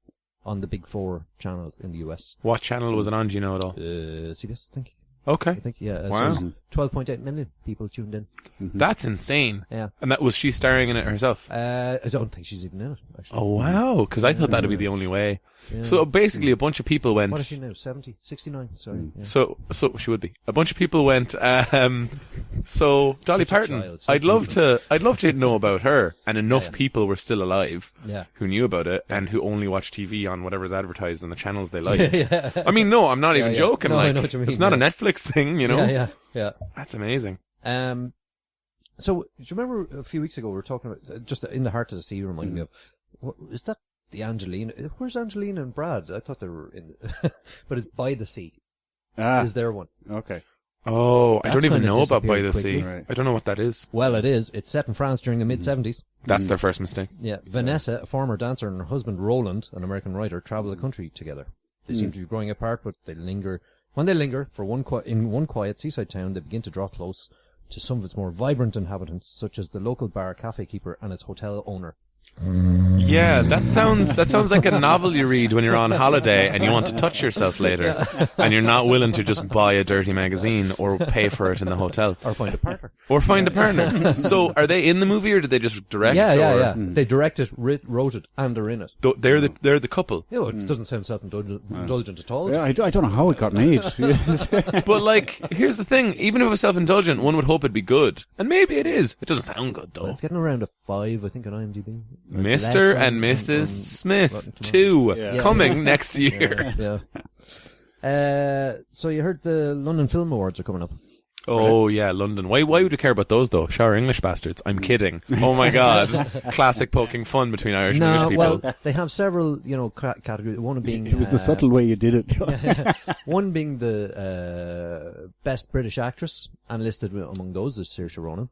on the big 4 channels in the US. What channel was it on, do you know at all? CBS, I think. Okay. I think, yeah. Wow. So 12.8 million people tuned in. That's insane. Yeah. And was she starring in it herself? I don't think she's even in it, actually. Oh, wow. Because I thought that'd be the only way. Yeah. So basically a bunch of people went... What is she now? 70? 69? Sorry. Yeah. So she would be. A bunch of people went, so Dolly Parton, I'd love to know about her, and enough people were still alive who knew about it and who only watch TV on whatever's advertised on the channels they like. I mean, no, I'm not even joking. No, like, I know what you mean, it's not a Netflix thing, you know? Yeah. That's amazing. So, do you remember a few weeks ago we were talking about, just In the Heart of the Sea reminded me of, is that the Angelina? Where's Angelina and Brad? I thought they were in, but it's By the Sea. Is there one? Okay. Oh, I That's don't even kind of know about By the disappeared Sea. quickly. Right. I don't know what that is. Well, it is. It's set in France during the mid-70s. That's their first mistake. Yeah. Vanessa, a former dancer, and her husband Roland, an American writer, travel the country together. They seem to be growing apart, but they linger. When they linger in one quiet seaside town, they begin to draw close to some of its more vibrant inhabitants, such as the local bar cafe keeper and its hotel owner. Yeah, that sounds like a novel you read when you're on holiday and you want to touch yourself later, and you're not willing to just buy a dirty magazine or pay for it in the hotel. Or find a partner. So, are they in the movie or did they just direct? Yeah. They directed, wrote it, and they're in it. They're the couple. Yeah, it doesn't sound self-indulgent at all. Yeah, I don't know how it got made. But like, here's the thing: even if it was self-indulgent, one would hope it'd be good, and maybe it is. It doesn't sound good though. It's getting around a 5, I think, on IMDb. Mr. and Mrs. Smith 2 coming next year. So you heard the London Film Awards are coming up. Oh yeah, London. Why would we care about those though? Shower English bastards. I'm kidding. Oh my god. Classic poking fun between Irish and English people. Well, they have several, categories. One being... It was the subtle way you did it. One being the Best British Actress, and listed among those is Saoirse Ronan.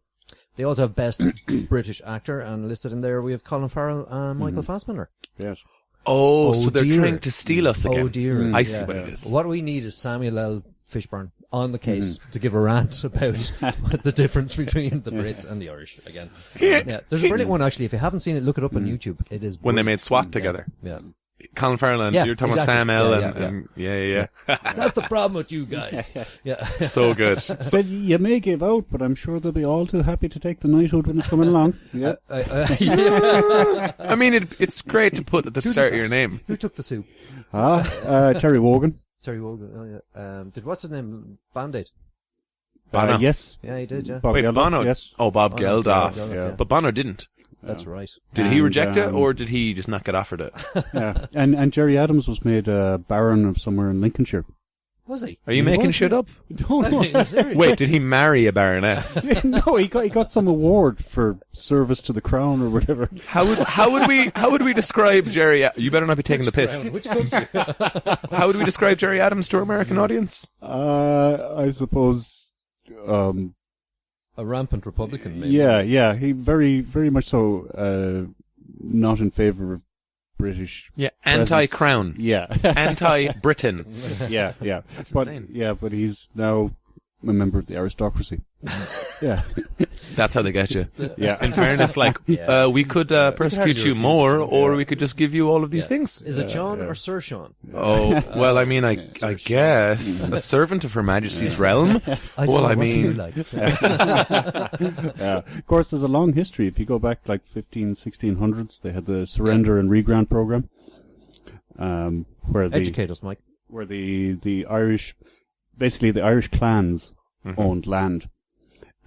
They also have Best British Actor, and listed in there we have Colin Farrell and Michael Fassbender. Yes. Oh, so they're trying to steal us again. Oh dear. I see what it is. What we need is Samuel L. Fishburne on the case to give a rant about what the difference between the Brits and the Irish again. Yeah, there's a brilliant one actually. If you haven't seen it, look it up on YouTube. It is when they made SWAT together. Yeah. Colin Farrell and you're talking about Sam L and That's the problem with you guys. Yeah. So good. Said you may give out, but I'm sure they'll be all too happy to take the knighthood when it's coming along. Yeah. I mean, it's great to put at the start of your name. Who took the soup? Terry Wogan. Terry Wogan. Oh yeah. Did what's his name? Band-Aid. Bono. Yes. Yeah, he did. Yeah. Bob Geldof, Bono. Yes. Oh, Bob Bono, Geldof. yeah. But Bono didn't. That's right. Did he reject it, um, or did he just not get offered it? Yeah, and Jerry Adams was made Baron of somewhere in Lincolnshire. Was he? Are you making shit up? No, no. Serious? Wait, did he marry a baroness? No, he got some award for service to the crown or whatever. How would we describe Jerry? You better not be taking the piss. Which country? How would we describe Jerry Adams to our American audience? I suppose. A rampant Republican, maybe. Yeah. He very, very much so. Not in favour of British. Yeah, presence. anti-crown, Yeah. anti-Britain. Yeah. That's But insane. yeah, but he's now a member of the aristocracy. Yeah. That's how they get you. Yeah. In fairness, like, Yeah. we could persecute you refuse. more, or we could just give you all of these things. Is it Shaun or Sir Shaun? Oh, well, I mean, I guess a servant of Her Majesty's realm. Well, I mean, Yeah. Of course, there's a long history. If you go back like 1600s, they had the surrender and regrant program, where Educate us, Mike. the Irish, basically the Irish clans owned land,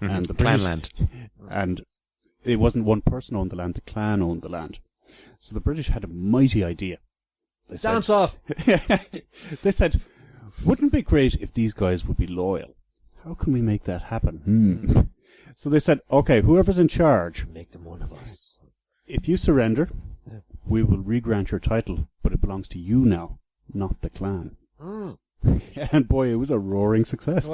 and the British, Clanland. and it wasn't one person owned the land; the clan owned the land. So the British had a mighty idea. They said- Dance off! They said, wouldn't it be great if these guys would be loyal? How can we make that happen? So they said, okay, whoever's in charge, Make them one of us. if you surrender, we will regrant your title, but it belongs to you now, not the clan. And boy, it was a roaring success.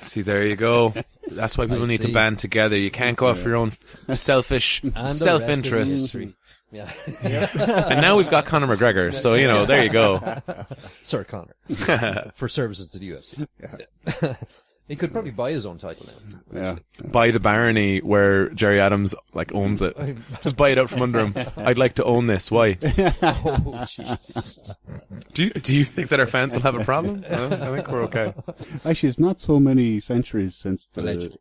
See, there you go. That's why people need to see. band together. You can't go off for your own selfish And the rest is self-interest. history. Yeah. And now we've got Conor McGregor, so, you know, there you go. Sir Connor. For services to the UFC. He could probably buy his own title now. Yeah. Buy the barony where Jerry Adams, like, owns it. Just buy it out from under him. I'd like to own this. Why? Oh, Jesus. Do you think that our fans will have a problem? No, I think we're okay. Actually, it's not so many centuries since Allegedly.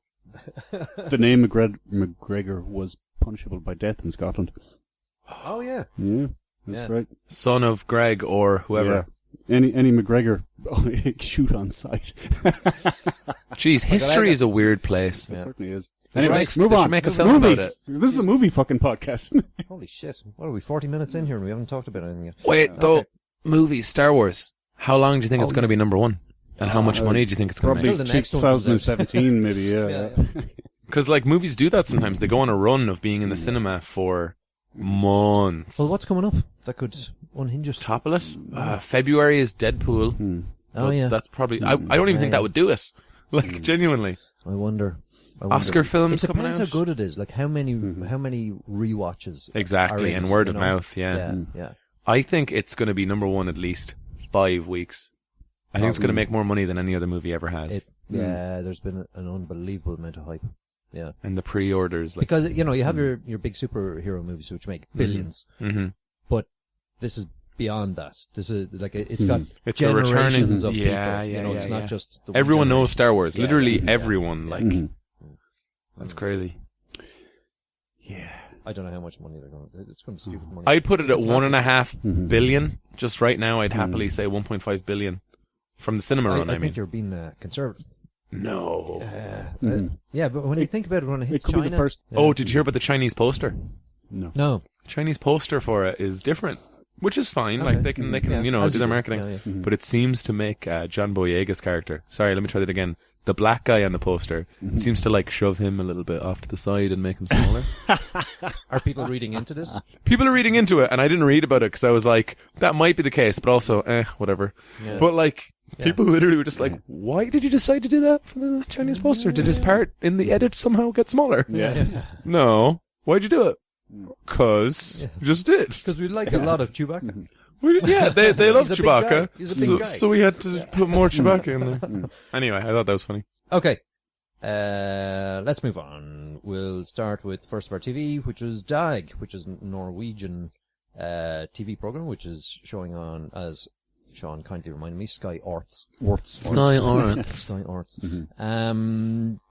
the name McGregor was punishable by death in Scotland. Oh, yeah. Yeah, that's Yeah. right. Son of Greg or whoever. Yeah. Any McGregor, shoot on sight. Jeez, history is a weird place. It certainly is. They should Anyway, make- move they should on. make a film about Movies. This is a movie fucking podcast. Holy shit. What are we, 40 minutes in here and we haven't talked about anything yet? Wait, though, movies, Star Wars, how long do you think it's going to be number one? And how much money do you think it's going to Probably make? Until the next one comes out. 2017, maybe, yeah. Because, like, movies do that sometimes. They go on a run of being in the cinema for months. Well, what's coming up that could unhinge it? Top of it? February is Deadpool. Oh, But yeah. That's probably... I don't even think that would do it. Like, genuinely. I wonder. Oscar films it coming depends out. how good it is. Like how many rewatches. Exactly, are in and it, word you of know? mouth, yeah. Yeah. I think it's going to be number one at least 5 weeks. I think it's going to make more money than any other movie ever has. Yeah, there's been an unbelievable amount of hype. Yeah. And the pre-orders, like... Because, you know, you have your big superhero movies which make billions. Mm-hmm. But this is beyond that. This is like it's got It's a returning... generations of Yeah, people. yeah, You know, yeah, it's yeah. not just the one Everyone generation. knows Star Wars. Yeah, Literally yeah. everyone. Like, that's crazy. Yeah. I don't know how much money they're going to... It's going to be stupid money. I'd put it at 1.5 billion. Just right now, I'd happily say 1.5 billion. From the cinema run, I I mean. think you're being conservative. No. Yeah, but when you think about it, when it hits It could China... be the first. Oh, did you hear about the Chinese poster? No. No. The Chinese poster for it is different. Which is fine. Like, they can, Yeah, you know, as do you their do. marketing. Yeah, yeah. But it seems to make John Boyega's character. Sorry, let me try that again. The black guy on the poster. It seems to, like, shove him a little bit off to the side and make him smaller. Are people reading into this? People are reading into it, and I didn't read about it because I was like, that might be the case, but also, whatever. Yeah. But, like, people literally were just like, why did you decide to do that for the Chinese poster? Did his part in the edit somehow get smaller? Yeah. No. Why'd you do it? Cause you just did. Because we like a lot of Chewbacca. Yeah, they love He's a big guy. Chewbacca. He's a big guy. So we had to put more Chewbacca in there. Anyway, I thought that was funny. Okay. Let's move on. We'll start with first of our TV, which was DAG, which is a Norwegian TV program, which is showing on, as Shaun kindly reminded me, Sky Arts. Sky Arts. Sky Arts.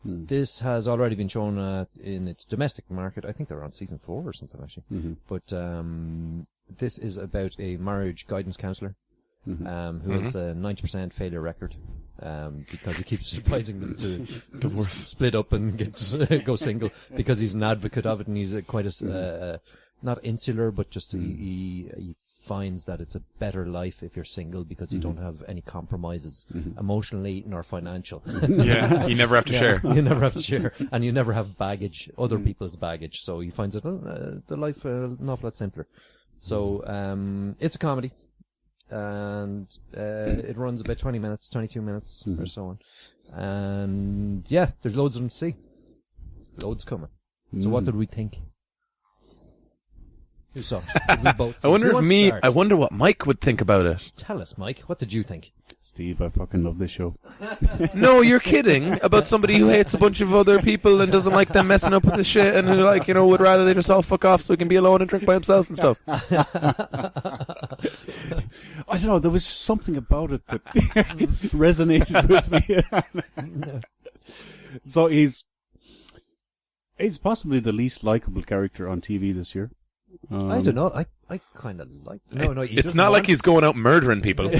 This has already been shown in its domestic market. I think they're on season 4 or something, actually. But this is about a marriage guidance counsellor who has a 90% failure record. because he keeps advising them to Divorce. split up and go single, because he's an advocate of it, and he's quite not insular, but just he finds that it's a better life if you're single, because you don't have any compromises emotionally nor financial. Yeah, you never have to share. You never have to share, and you never have baggage, other people's baggage. So he finds it the life an awful lot simpler. So it's a comedy, and it runs about 20 minutes, 22 minutes or so on. And yeah, there's loads of them to see. Loads coming. So what did we think? Who saw? Did we both see? I wonder Who wants to start? I wonder what Mike would think about it. Tell us, Mike. What did you think? Steve, I fucking love this show. No, you're kidding about somebody who hates a bunch of other people and doesn't like them messing up with the shit, and who, like, would rather they just all fuck off so he can be alone and drink by himself and stuff. I don't know, there was something about it that resonated with me. So he's possibly the least likable character on TV this year. I don't know. I kind of like. No. It's not like he's going out murdering people. He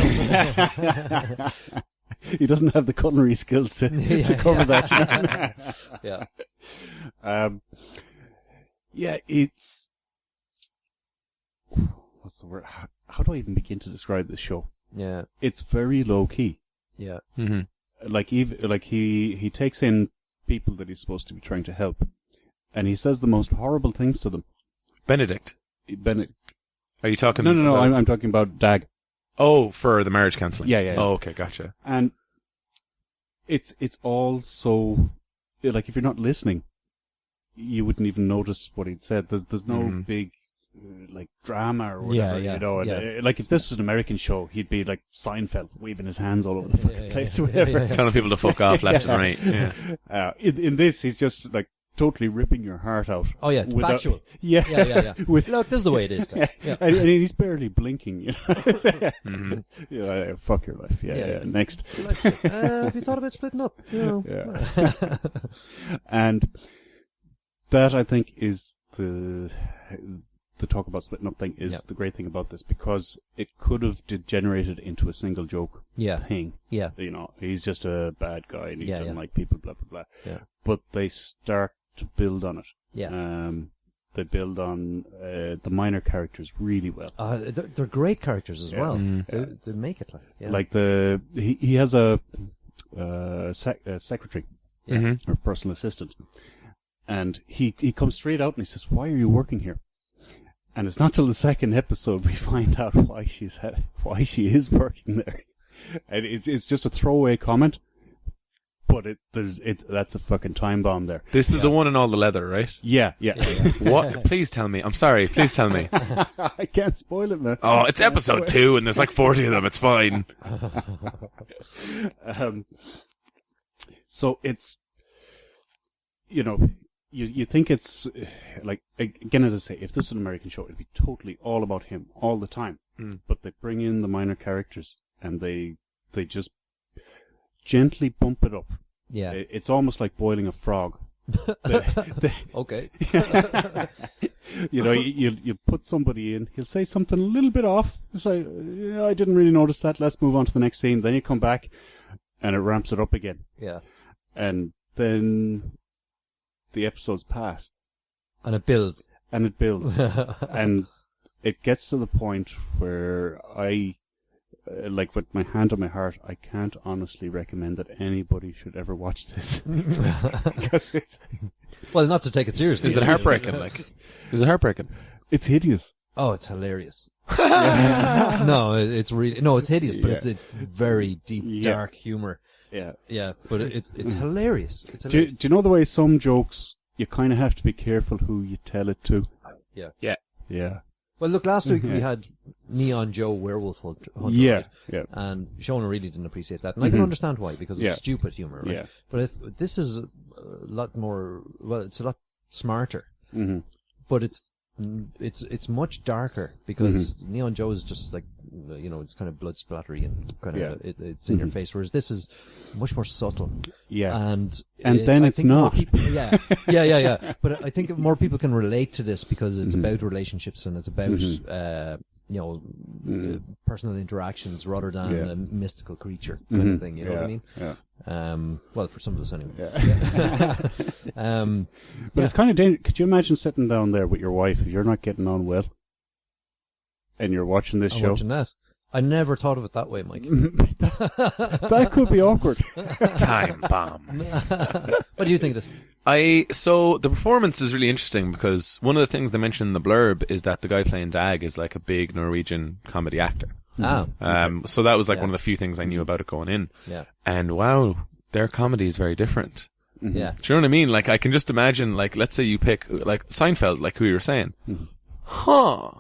doesn't have the culinary skills to cover that. Yeah. Yeah, it's... What's the word? How do I even begin to describe this show? Yeah. It's very low key. Yeah. Mm-hmm. He takes in people that he's supposed to be trying to help, and he says the most horrible things to them. Benedict. Are you talking? No. I'm talking about DAG. Oh, for the marriage counselling. Yeah. Oh, okay, gotcha. And it's all so, like, if you're not listening, you wouldn't even notice what he'd said. There's no big like drama or whatever, Yeah. you know. And, like, if this was an American show, he'd be like Seinfeld, waving his hands all over the fucking place, or whatever. Telling people to fuck off left and right. Yeah. In this, he's just like totally ripping your heart out. Oh yeah, factual. Yeah. Look, this is the way it is, guys. Yeah. And he's barely blinking, you know. Yeah, fuck your life. Yeah. Next. Have you thought about splitting up? You know. Yeah. And that, I think, is the talk about splitting up thing is the great thing about this, because it could have degenerated into a single joke thing. Yeah. You know, he's just a bad guy and he doesn't like people, blah, blah, blah. Yeah. But they start to build on it. Yeah. They build on the minor characters really well. They're great characters as well. They make it like he has a secretary or personal assistant, and he comes straight out and he says, "Why are you working here?" And it's not till the second episode we find out why she is working there, and it's just a throwaway comment. But that's a fucking time bomb there. This is the one in all the leather, right? Yeah. What? Please tell me. I'm sorry. Please tell me. I can't spoil it, man. Oh, it's episode 2 and there's like 40 of them. It's fine. So it's, you know, you think it's like, again, as I say, if this is an American show, it'd be totally all about him all the time. But they bring in the minor characters and they just gently bump it up. Yeah. It's almost like boiling a frog. Okay. You know, you put somebody in, he'll say something a little bit off. It's like, I didn't really notice that. Let's move on to the next scene. Then you come back and it ramps it up again. Yeah. And then the episodes pass. And it builds. And and it gets to the point where I, like, with my hand on my heart, I can't honestly recommend that anybody should ever watch this. Well, not to take it seriously. Is it heartbreaking? Is it heartbreaking? It's hideous. Oh, it's hilarious. No, it's hideous, but it's very deep, dark humor. Yeah, but it's hilarious. Do you know the way some jokes, you kind of have to be careful who you tell it to? Yeah. Well, look, last week we had Neon Joe Werewolf Hunter, yeah, right? And Shaun really didn't appreciate that, and I can understand why, because it's stupid humor, right? But this is a lot more. Well, it's a lot smarter, but it's much darker, because Neon Joe is just like, you know, it's kind of blood splattery and kind of it's in your face, whereas this is much more subtle. Yeah, and then it's not. Yeah. But I think more people can relate to this because it's about relationships and it's about personal interactions rather than Yeah. a mystical creature kind of thing. You know what I mean? Yeah. Well, for some of us anyway. But it's kind of dangerous. Could you imagine sitting down there with your wife if you're not getting on well, and you're watching this I'm show? watching that. I never thought of it that way, Mike. That could be awkward. Time bomb. What do you think of this? So the performance is really interesting because one of the things they mentioned in the blurb is that the guy playing DAG is like a big Norwegian comedy actor. Ah, So that was like Yeah. one of the few things I knew about it going in. yeah, And wow, their comedy is very different. yeah, Do you know what I mean? Like, I can just imagine, like, let's say you pick, like, Seinfeld, like who you were saying. Huh.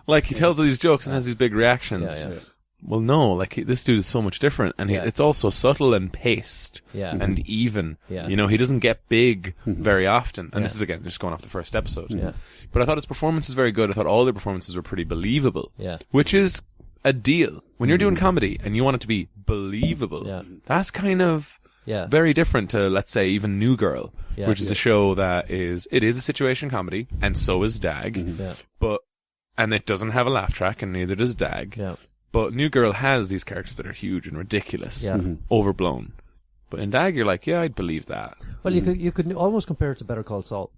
Like, he tells all these jokes and has these big reactions. yeah. Well, no, like, this dude is so much different. And Yeah. it's also subtle and paced. Yeah. And even. Yeah. You know, he doesn't get big very often. And Yeah. this is, again, just going off the first episode. Yeah. But I thought his performance was very good. I thought all the performances were pretty believable. Yeah. Which is a deal. When you're doing comedy and you want it to be believable, Yeah. that's kind of Yeah. very different to, let's say, even New Girl, Yeah. which is a show that is a situation comedy, and so is DAG, Yeah. and it doesn't have a laugh track, and neither does DAG. Yeah. But New Girl has these characters that are huge and ridiculous, Yeah. overblown. But in DAG, you're like, yeah, I'd believe that. Well, you could almost compare it to Better Call Saul.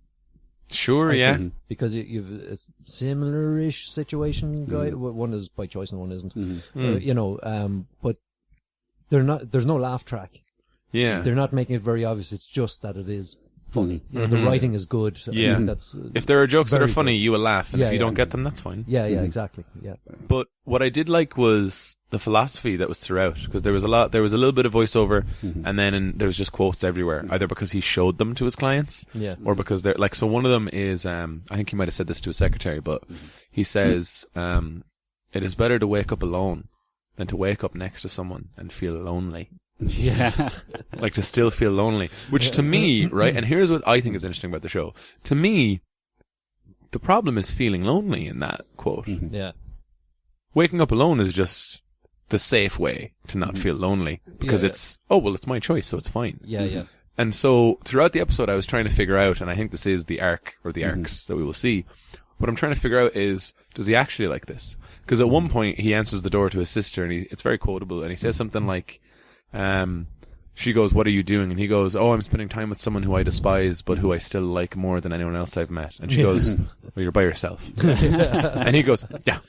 Sure, yeah. Because you've a similar-ish situation. Guy, one is by choice and one isn't. But they're not. There's no laugh track. Yeah. They're not making it very obvious. It's just that it is funny. You know, the writing is good. I Yeah. think that's If there are jokes that are very funny, good. you will laugh, and Yeah, if you yeah. don't get them, that's fine. Yeah, exactly. Yeah, But what I did like was the philosophy that was throughout, because there was a little bit of voiceover, and then there was just quotes everywhere, either because he showed them to his clients, Yeah. or because they're like, so one of them is, I think he might have said this to a secretary, but he says, it is better to wake up alone than to wake up next to someone and feel lonely. Yeah. Like, to still feel lonely. Which to me, right, and here's what I think is interesting about the show. To me, the problem is feeling lonely in that quote. yeah, Waking up alone is just the safe way to not feel lonely. Because Yeah. it's my choice, so it's fine. yeah. And so, throughout the episode, I was trying to figure out, and I think this is the arc, or the arcs that we will see. What I'm trying to figure out is, does he actually like this? Because at one point, he answers the door to his sister, and it's very quotable, and he says something like, she goes, "What are you doing?" And he goes, "Oh, I'm spending time with someone who I despise, but who I still like more than anyone else I've met." And she goes, "Well, you're by yourself." And he goes, "Yeah."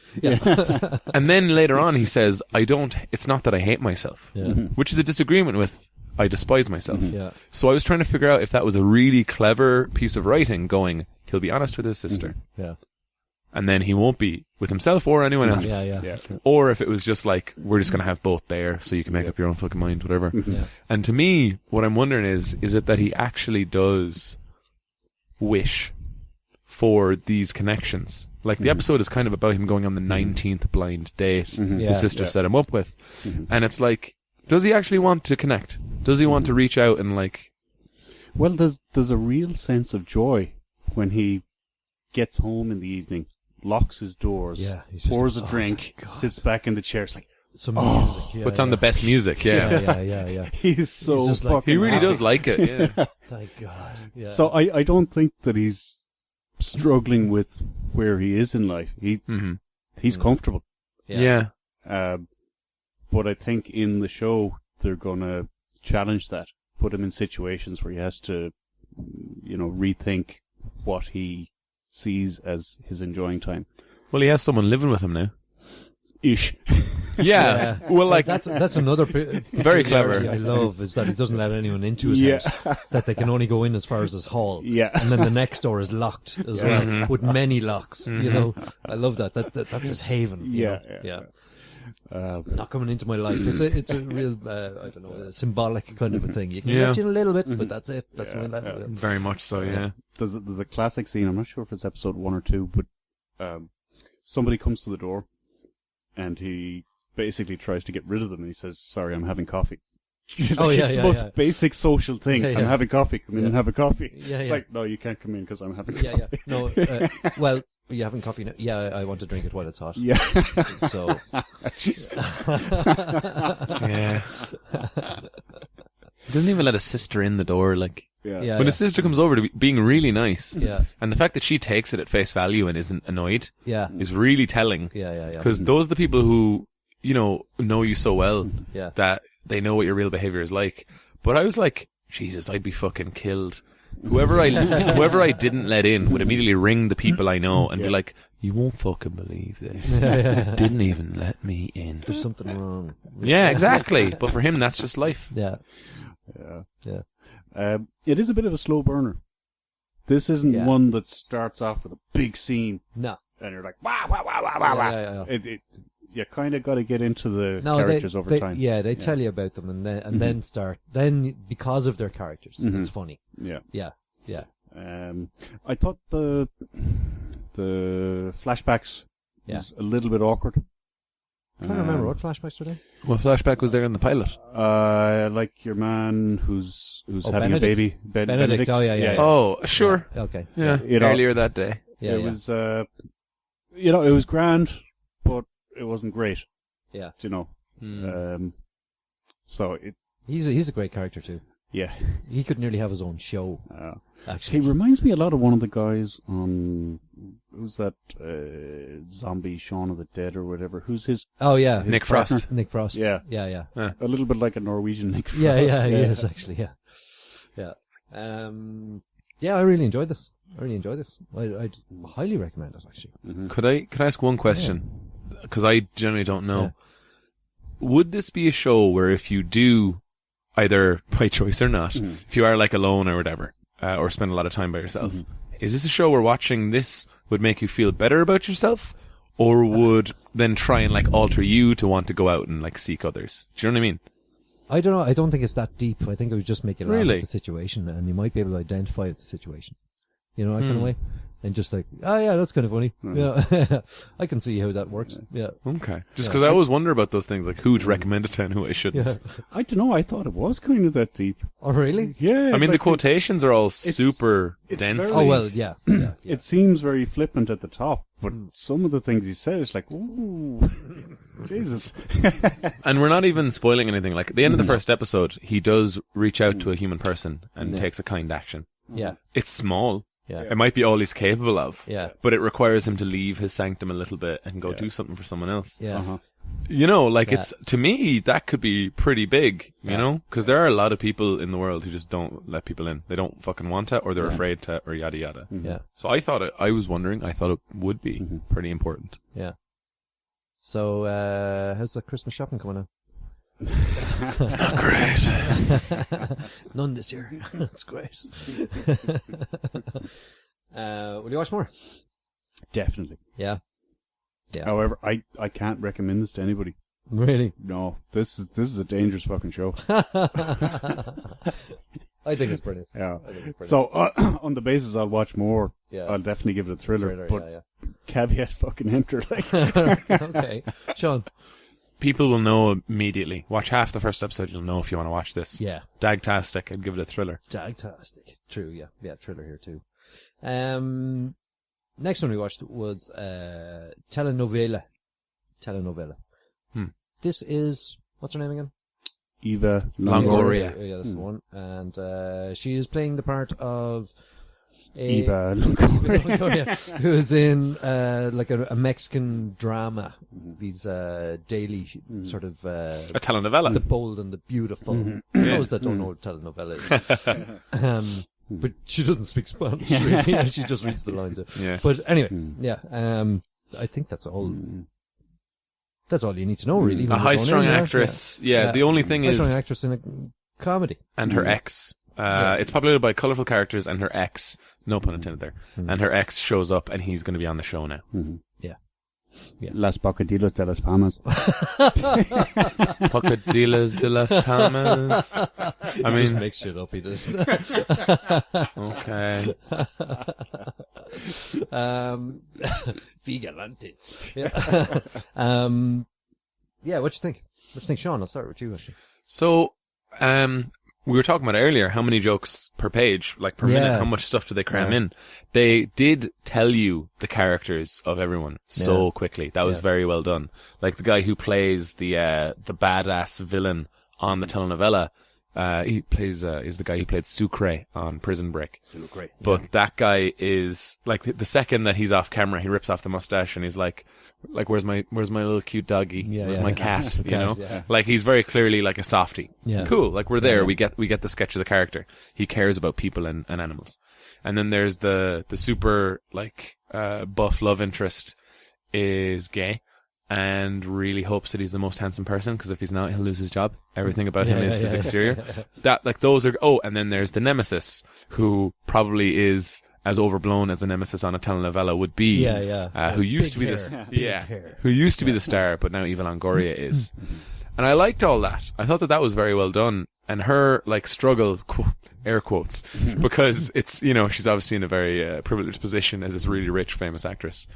And then later on, he says, it's not that I hate myself, which is a disagreement with, I despise myself. Yeah. So I was trying to figure out if that was a really clever piece of writing going, he'll be honest with his sister, Yeah. and then he won't be with himself or anyone else. Yeah. Or if it was just like, we're just going to have both there so you can make up your own fucking mind, whatever. Yeah. And to me, what I'm wondering is it that he actually does wish for these connections? Like, the episode is kind of about him going on the 19th blind date Yeah. his sister set him up with. And it's like, does he actually want to connect? Does he want to reach out and, like... Well, there's a real sense of joy when he gets home in the evening, locks his doors, Yeah, he's just pours like, a "Oh, drink, thank God." sits back in the chair. It's like, Some music. Yeah, puts on the best music, yeah. Yeah. he's so He's just like- fucking He really happy. does like it, yeah. Thank God. Yeah. So I don't think that he's struggling with where he is in life. He's comfortable. Yeah. But I think in the show, they're going to challenge that, put him in situations where he has to, rethink what he sees as his enjoying time. Well, he has someone living with him now. Ish. Yeah. Well, like, that's another Very peculiarity clever. I love is that he doesn't let anyone into his Yeah. house. That they can only go in as far as his hall. Yeah. And then the next door is locked as well, with many locks. You know, I love that. That's his haven. you Yeah, know? yeah. Not coming into my life. It's a real I don't know, a symbolic kind of a thing. You can Yeah. let you in a little bit, but that's it. That's when that. very much so, yeah. There's a classic scene, I'm not sure if it's episode 1 or 2, but somebody comes to the door and he basically tries to get rid of them and he says, "Sorry, I'm having coffee." Oh, yeah, it's yeah, the most yeah. basic social thing. Yeah, I'm yeah. having coffee. Come in and have a coffee. Yeah, It's yeah. like, no, you can't come in because I'm having Yeah, coffee. yeah. No, well, are you having coffee now? Yeah, I want to drink it while it's hot. Yeah. So, Yeah. He doesn't even let his sister in the door, like... Yeah. When his sister comes over to being really nice, Yeah. and the fact that she takes it at face value and isn't annoyed, Yeah. is really telling. Yeah. Because those are the people who, know you so well Yeah. that they know what your real behavior is like. But I was like, Jesus, I'd be fucking killed. Whoever I didn't let in would immediately ring the people I know and be like, you won't fucking believe this. Didn't even let me in. There's something wrong. Yeah, exactly. But for him, that's just life. Yeah. It is a bit of a slow burner. This isn't Yeah. one that starts off with a big scene No. and you're like, wah, wah, wah, wah, wah, wah. Yeah. You kind of got to get into the characters over time. Yeah, they tell you about them and then start. Then because of their characters, it's funny. Yeah. Yeah. I thought the flashbacks was a little bit awkward. I can't remember what flashbacks were they. What flashback was there in the pilot? Like your man who's having Benedict. a baby. Benedict. Oh, yeah. Oh, sure. Okay. Yeah, earlier that day. Yeah. It was, it was grand, but it wasn't great. Yeah. So He's a great character too. yeah. He could nearly have his own show. He Actually. reminds me a lot of one of the guys on, who's that, zombie Shaun of the Dead or whatever. Who's his Oh yeah. Nick partner? Frost. Nick Frost. Yeah. Yeah. A little bit like a Norwegian Nick Frost. Yeah. He is actually. Yeah. Yeah. I really enjoyed this. I'd highly recommend it actually. Could I ask one question? Because I generally don't know. Yeah. Would this be a show where if you do, either by choice or not, if you are like alone or whatever, or spend a lot of time by yourself, is this a show where watching this would make you feel better about yourself, or would then try and like alter you to want to go out and like seek others? Do you know what I mean? I don't know. I don't think it's that deep. I think it would just make you laugh Really? at the situation, and you might be able to identify with the situation. You know, that kind of way. And just like, oh yeah, that's kind of funny. Yeah, I can see how that works. Yeah. Okay. Just because I always wonder about those things, like who to recommend it to and who I shouldn't. Yeah. I don't know, I thought it was kind of that deep. Oh really? Yeah. I mean, the like, quotations are all super it's dense. very- Oh well, yeah. It seems very flippant at the top, but some of the things he said is like, ooh, Jesus. And we're not even spoiling anything. Like, at the end of the first episode, he does reach out to a human person and takes a kind action. Yeah. It's small. Yeah. It might be all he's capable of. Yeah. But it requires him to leave his sanctum a little bit and go do something for someone else. Yeah. Uh-huh. You know, like Yeah. it's, to me, that could be pretty big, you know? Because there are a lot of people in the world who just don't let people in. They don't fucking want to, or they're afraid to, or yada yada. Yeah. So I thought it would be pretty important. Yeah. So, how's the Christmas shopping coming on? Not great. None this year. That's great. Will you watch more? Definitely. Yeah. However, I can't recommend this to anybody. Really? No, this is a dangerous fucking show. I think it's brilliant. Yeah. I think it's brilliant. So, on the basis I'll watch more, Yeah. I'll definitely give it a thriller. But yeah. caveat fucking enter, like. Okay. Sean. People will know immediately. Watch half the first episode, you'll know if you want to watch this. Yeah. Dagtastic, I'd give it a thriller. Fantastic. True, yeah. Yeah, thriller here too. Next one we watched was Telenovela. This is, what's her name again? Eva Longoria. Yeah, that's the one. And she is playing the part of Eva Longoria. Longoria, who's in like a Mexican drama. These daily sort of A telenovela. The Bold and the Beautiful. For those that don't know what telenovela is. But she doesn't speak Spanish, really. She just reads the lines. Yeah. But anyway, I think that's all. That's all you need to know, really. A high-strung actress. Yeah, the only thing high-strung is... actress in a comedy. And her ex. It's populated by colourful characters, and her ex, no pun intended there, and her ex shows up, and he's going to be on the show now. Yeah. Las Bocadillas de las Palmas. Pocadillas de las Palmas. I Just mean, make shit up, he does. okay. Vigilante. Yeah. What you think? What you think, Sean? I'll start with you, actually. So, we were talking about earlier how many jokes per page, like per minute, how much stuff do they cram in? They did tell you the characters of everyone so quickly. That was very well done. Like the guy who plays the badass villain on the telenovela, He plays is the guy who played Sucre on Prison Break. Great. But that guy is like the second that he's off camera, he rips off the mustache and he's like where's my little cute doggy? Where's my cat? You know, like he's very clearly like a softie. Yeah. Cool. Like we're there. We get the sketch of the character. He cares about people and animals. And then there's the super like buff love interest is gay and really hopes that he's the most handsome person, because if he's not, he'll lose his job. Everything about him is his exterior. That, like, those are, and then there's the nemesis, who probably is as overblown as a nemesis on a telenovela would be. Who used to be who used to be the star, but now Eva Longoria is. And I liked all that. I thought that was very well done. And her, like, struggle, air quotes, because it's, you know, she's obviously in a very privileged position as this really rich, famous actress.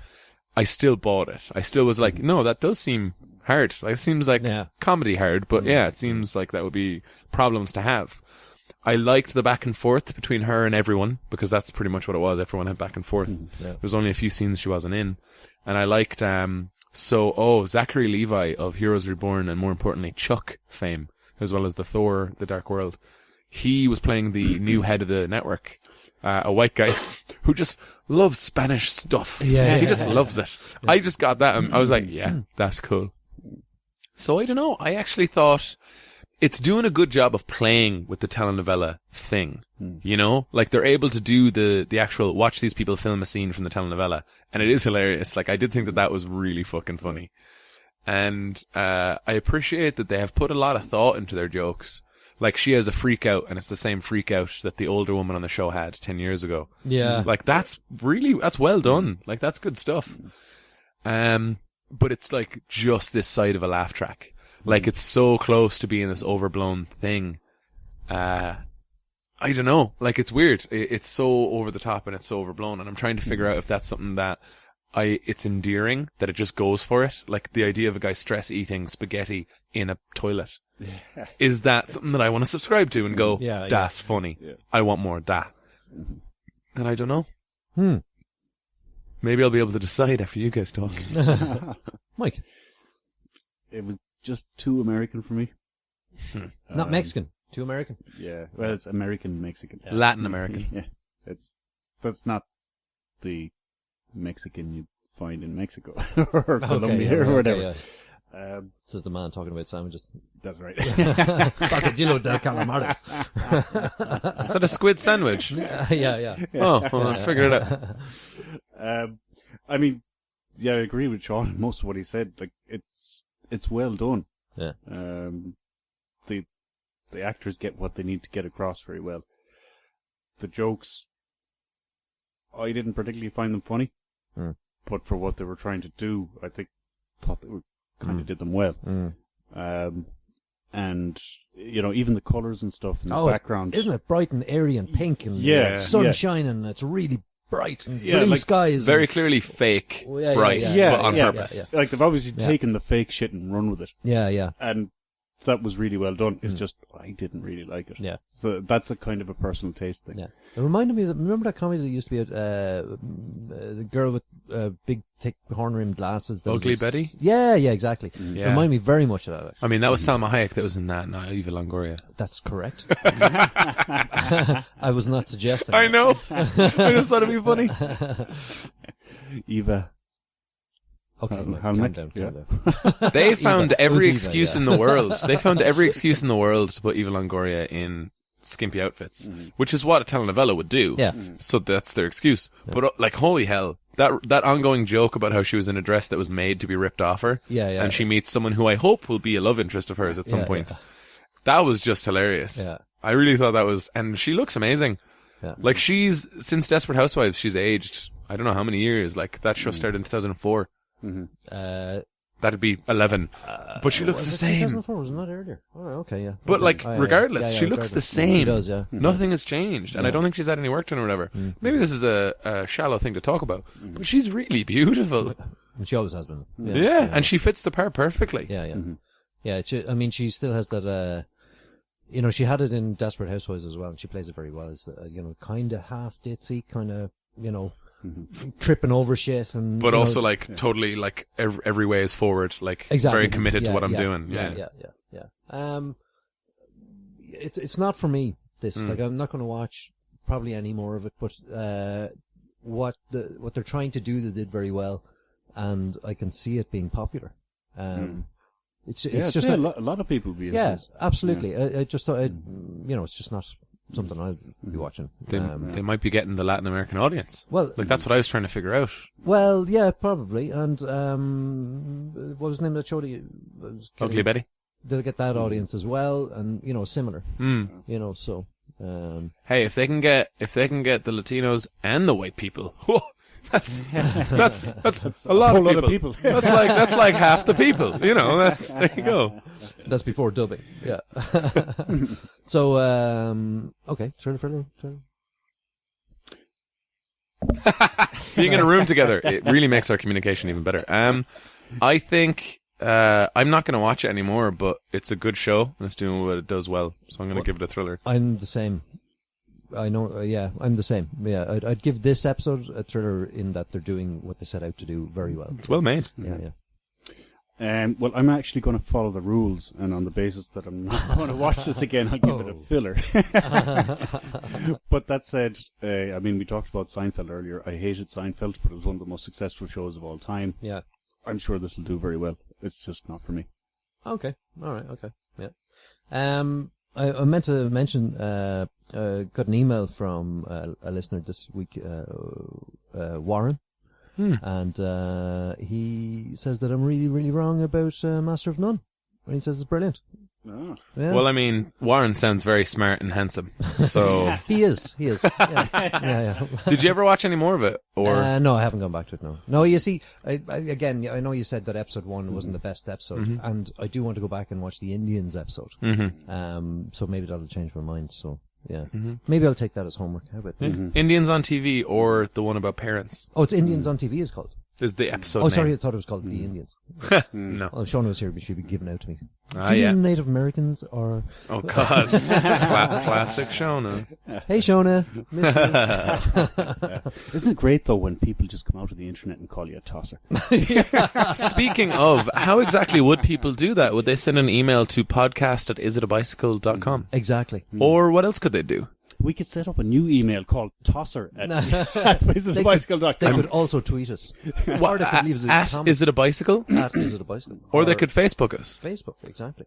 I still bought it. I still was like, no, that does seem hard. Like, it seems like comedy hard, but it seems like that would be problems to have. I liked the back and forth between her and everyone, because that's pretty much what it was. Everyone had back and forth. There was only a few scenes she wasn't in. And I liked, Zachary Levi of Heroes Reborn and, more importantly, Chuck fame, as well as the Thor, The Dark World. He was playing the new head of the network. A white guy who just loves Spanish stuff. He just loves it. I just got that and I was like, yeah, that's cool. So I don't know. I actually thought it's doing a good job of playing with the telenovela thing. You know, like they're able to do the actual watch these people film a scene from the telenovela, and it is hilarious. Like, I did think that was really fucking funny. And I appreciate that they have put a lot of thought into their jokes. Like, she has a freak out, and it's the same freak out that the older woman on the show had 10 years ago. Yeah. Like, that's well done. Like, that's good stuff. But it's like just this side of a laugh track. Like, it's so close to being this overblown thing. I don't know. Like, it's weird. It's so over the top and it's so overblown, and I'm trying to figure out if that's something that it's endearing, that it just goes for it. Like, the idea of a guy stress eating spaghetti in a toilet. Yeah. Is that something that I want to subscribe to and go, that's funny. Yeah. I want more of that. And I don't know. Maybe I'll be able to decide after you guys talk. Mike? It was just too American for me. Not Mexican. Too American? Yeah. Well, it's American-Mexican. Yeah. Latin American. Yeah. That's not the Mexican you find in Mexico or Colombia or whatever. Yeah. This is the man talking about sandwiches. That's right. Crocodilo del calamares. Is that a squid sandwich? Yeah. Oh, well, I figured it out. I mean, I agree with Shaun. Most of what he said, like, it's well done. Yeah. The actors get what they need to get across very well. The jokes, I didn't particularly find them funny, but for what they were trying to do, I thought they were kind of did them well. And, you know, even the colours and stuff in the background. Isn't it bright and airy and pink and sun shining? It's really bright and blue like skies. Very clearly fake, bright, but on purpose. Like, they've obviously taken the fake shit and run with it. Yeah. And that was really well done. It's just, I didn't really like it. Yeah. So that's a kind of a personal taste thing. Yeah. It reminded me of, remember that comedy that used to be the girl with big, thick, horn-rimmed glasses? Ugly Betty? Yeah, exactly. Yeah. It reminded me very much of that. I mean, that was Salma Hayek that was in that, not Eva Longoria. That's correct. I was not suggesting I know. I just thought it'd be funny. Eva. Okay, calm down. They found every excuse in the world. They found every excuse in the world to put Eva Longoria in skimpy outfits, which is what a telenovela would do. Yeah. So that's their excuse. Yeah. But like, holy hell, that ongoing joke about how she was in a dress that was made to be ripped off her. And she meets someone who I hope will be a love interest of hers at some point. Yeah. That was just hilarious. Yeah. I really thought that was, and she looks amazing. Yeah. Like, since Desperate Housewives, she's aged, I don't know how many years. Like, that show started in 2004. That'd be 11. But she looks the same. 2004, was it not earlier? Oh, okay, yeah. But regardless, she looks the same. She does, yeah. Nothing has changed, and I don't think she's had any work done or whatever. Maybe this is a shallow thing to talk about, but she's really beautiful. And she always has been. Yeah, and she fits the part perfectly. Yeah. Yeah, I mean, she still has that, you know, she had it in Desperate Housewives as well, and she plays it very well. It's, you know, kind of half ditzy, kind of, you know, tripping over shit, and but also totally like every way is forward, like very committed to what I'm doing. Yeah. it's not for me. This like I'm not going to watch probably any more of it. But what they're trying to do, they did very well, and I can see it being popular. It's just a lot of people be. Yeah, absolutely. Yeah. I just thought it's just not something I'd be watching. They might be getting the Latin American audience. Well, like that's what I was trying to figure out. Well, yeah, probably. And what was the name of that show? Ugly Betty. They'll get that audience as well, and similar. So. Hey, if they can get the Latinos and the white people, that's a lot of people. That's like half the people. There you go. That's before dubbing. Yeah. So okay, turn further. Being in a room together, it really makes our communication even better. I think I'm not going to watch it anymore, but it's a good show and it's doing what it does well. So I'm going to give it a thriller. I'm the same. I know. I'm the same. Yeah, I'd give this episode a thriller in that they're doing what they set out to do very well. It's well made. Yeah. Well, I'm actually going to follow the rules, and on the basis that I'm not going to watch this again, I'll give it a filler. But that said, we talked about Seinfeld earlier. I hated Seinfeld, but it was one of the most successful shows of all time. Yeah. I'm sure this will do very well. It's just not for me. Okay. All right. Okay. Yeah. I meant to mention, got an email from a listener this week, Warren. And he says that I'm really, really wrong about Master of None. And he says it's brilliant. Oh. Yeah. Well, Warren sounds very smart and handsome. So He is. Yeah. Did you ever watch any more of it? Or no, I haven't gone back to it. No, you see, I know you said that episode 1 wasn't the best episode, and I do want to go back and watch the Indians episode. So maybe that'll change my mind. So yeah, maybe I'll take that as homework. How about Indians on TV or the one about parents? Oh, it's Indians on TV is called. Is the episode Oh, name. sorry, I thought it was called The Indians. No. Oh, Shaun was here, but she'd be given out to me. Ah, Do you yeah. mean Native Americans or... Oh, God. Classic Shaun. Hey, Shauna. Miss you. Isn't it great, though, when people just come out of the internet and call you a tosser? Speaking of, how exactly would people do that? Would they send an email to podcast@isitabicycle.com? Exactly. Or what else could they do? We could set up a new email called tosser at visitabicycle.com. They could also tweet us. Or they could leave us a At comment. Is It a Bicycle? At Is It a Bicycle? Or they could Facebook us. Facebook, exactly.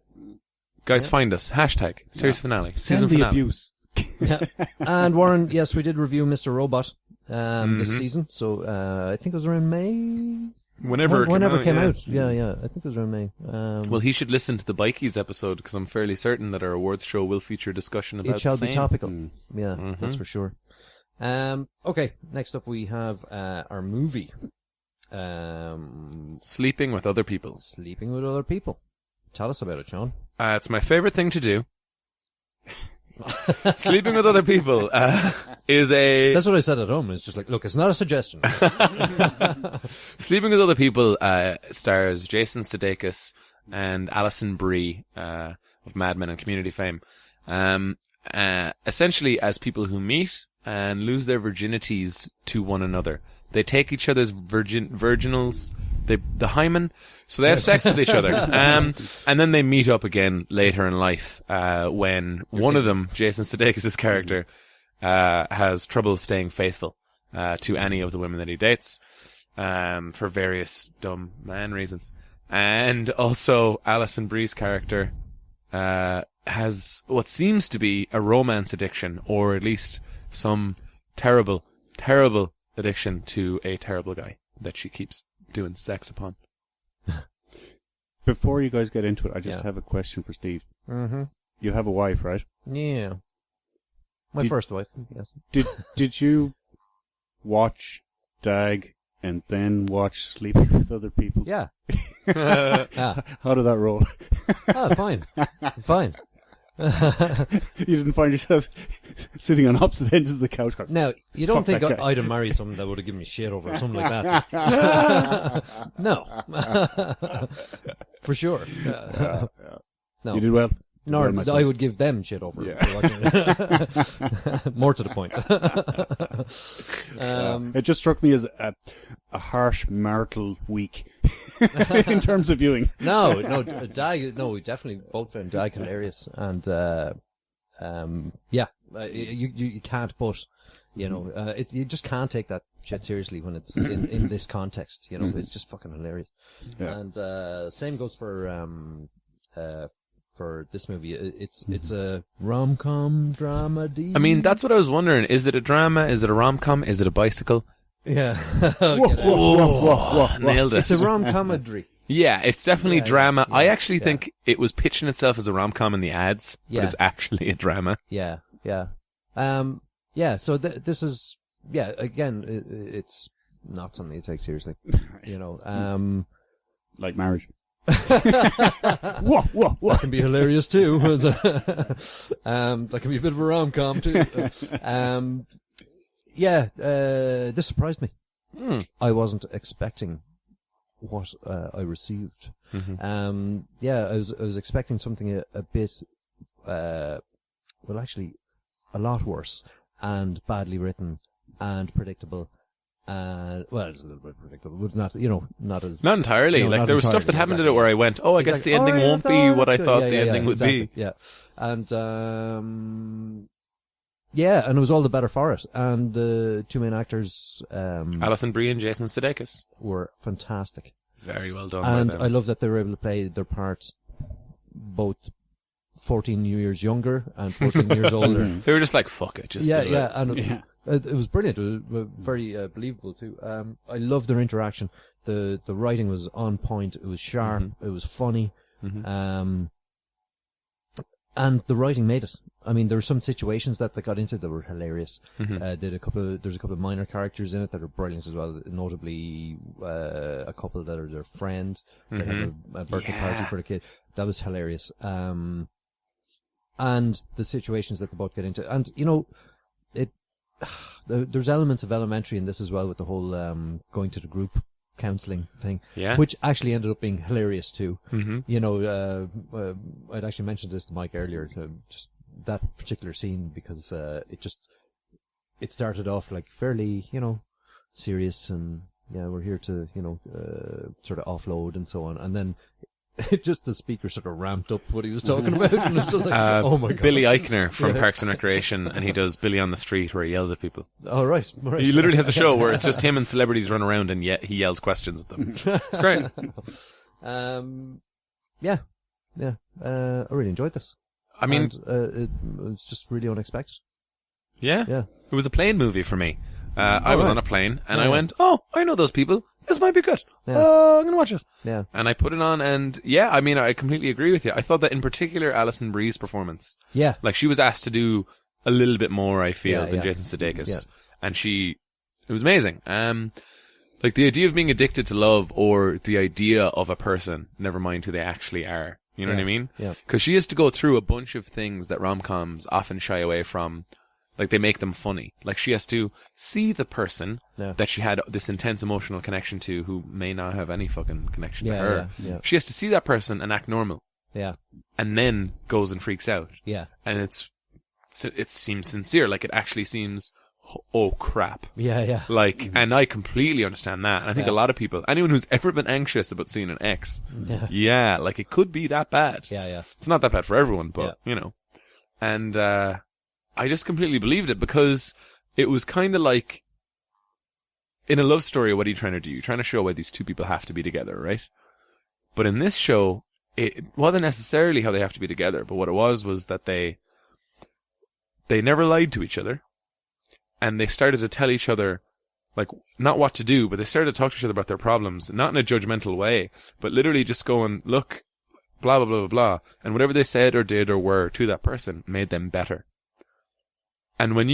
Guys, find us. Hashtag series finale. Season Send the finale. abuse. Yeah. And Warren, yes, we did review Mr. Robot this season. So I think it was around May. Whenever it came yeah. out. Yeah. I think it was around May. Well, he should listen to the Bikies episode because I'm fairly certain that our awards show will feature discussion about it shall the be same. topical. Yeah, that's for sure. Okay, next up we have our movie. Sleeping with Other People. Sleeping with Other People. Tell us about it, Shaun. It's my favorite thing to do. Sleeping with Other People is a... That's what I said at home. It's just like, look, it's not a suggestion. Sleeping with Other People stars Jason Sudeikis and Alison Brie of Mad Men and Community fame. Essentially, as people who meet and lose their virginities to one another, they take each other's virginals, the hymen, so they have sex with each other, and then they meet up again later in life when one of them, Jason Sudeikis' character, has trouble staying faithful to any of the women that he dates for various dumb man reasons. And also, Alison Brie's character has what seems to be a romance addiction, or at least some terrible, terrible addiction to a terrible guy that she keeps doing sex upon. Before you guys get into it, I just have a question for Steve. Mm-hmm. You have a wife, right? Yeah. My first wife, yes. Did you watch DAG and then watch Sleeping with Other People? Yeah. How did that roll? Oh, fine. Fine. You didn't find yourself sitting on opposite ends of the couch going, Now, you don't Fuck think that guy. I'd have married someone that would have given me shit over or something like that? No. For sure. No. You did well. Nor Well, my son. I would give them shit over. Yeah. For watching it. More to the point. It just struck me as a harsh marital week in terms of viewing. No, DAG, no, we definitely both found DAG hilarious. And, you can't put, you just can't take that shit seriously when it's in this context. It's just fucking hilarious. Yeah. And same goes for this movie. It's a rom-com drama. I mean, that's what I was wondering. Is it a drama? Is it a rom-com? Is it a bicycle? Yeah. Whoa, nailed it. It's a rom-comedy. Yeah, it's definitely drama. I actually think it was pitching itself as a rom-com in the ads, but it's actually a drama. Yeah. So this is, again, it's not something you take seriously. Like marriage. That can be hilarious too. That can be a bit of a rom-com too. This surprised me. I wasn't expecting what I received. I was expecting something a bit, actually, a lot worse and badly written and predictable. It's a little bit predictable, but not as... Not entirely. There was stuff that happened in it where I went, I guess the ending won't be what I thought the ending would be. Yeah. And, and it was all the better for it. And the two main actors, Alison Brie and Jason Sudeikis were fantastic. Very well done. And by them. I love that they were able to play their parts both 14 years younger and 14 years older. They were just like, fuck it, just do it. And it was brilliant. It was very believable too. I loved their interaction. The writing was on point. It was sharp. It was funny. And the writing made it. I mean, there were some situations that they got into that were hilarious. There's a couple of minor characters in it that are brilliant as well. Notably, a couple that are their friend. They have a birthday party for the kid. That was hilarious. And the situations that they both get into. And, there's elements of elementary in this as well with the whole, going to the group counselling thing, which actually ended up being hilarious too. I'd actually mentioned this to Mike earlier, just that particular scene, because it started off like fairly, serious, and we're here to, sort of offload and so on, and then just the speaker sort of ramped up what he was talking about, and it was just like, oh my god. Billy Eichner from Parks and Recreation, and he does Billy on the Street, where he yells at people. Oh, right. He literally has a show where it's just him and celebrities run around and yet he yells questions at them. It's great. I really enjoyed this. I mean, and, it was just really unexpected. Yeah. It was a plane movie for me. I was on a plane and I went, I know those people. This might be good. I'm going to watch it. Yeah. And I put it on, and I mean, I completely agree with you. I thought that in particular Alison Brie's performance. Yeah. Like, she was asked to do a little bit more, I feel, than Jason Sudeikis. Yeah. And it was amazing. Like, the idea of being addicted to love, or the idea of a person, never mind who they actually are. You know what I mean? Yeah. Because she has to go through a bunch of things that rom-coms often shy away from. Like, they make them funny. Like, she has to see the person that she had this intense emotional connection to, who may not have any fucking connection to her. Yeah. She has to see that person and act normal. Yeah. And then goes and freaks out. Yeah. And it seems sincere. Like, it actually seems, oh crap. Yeah. Like, and I completely understand that. And I think a lot of people, anyone who's ever been anxious about seeing an ex, like, it could be that bad. Yeah. It's not that bad for everyone, but, And, I just completely believed it, because it was kind of like, in a love story, what are you trying to do? You're trying to show why these two people have to be together, right? But in this show, it wasn't necessarily how they have to be together, but what it was that they never lied to each other, and they started to tell each other, like, not what to do, but they started to talk to each other about their problems, not in a judgmental way, but literally just going, look, blah, blah, blah, blah, blah, and whatever they said or did or were to that person made them better. And when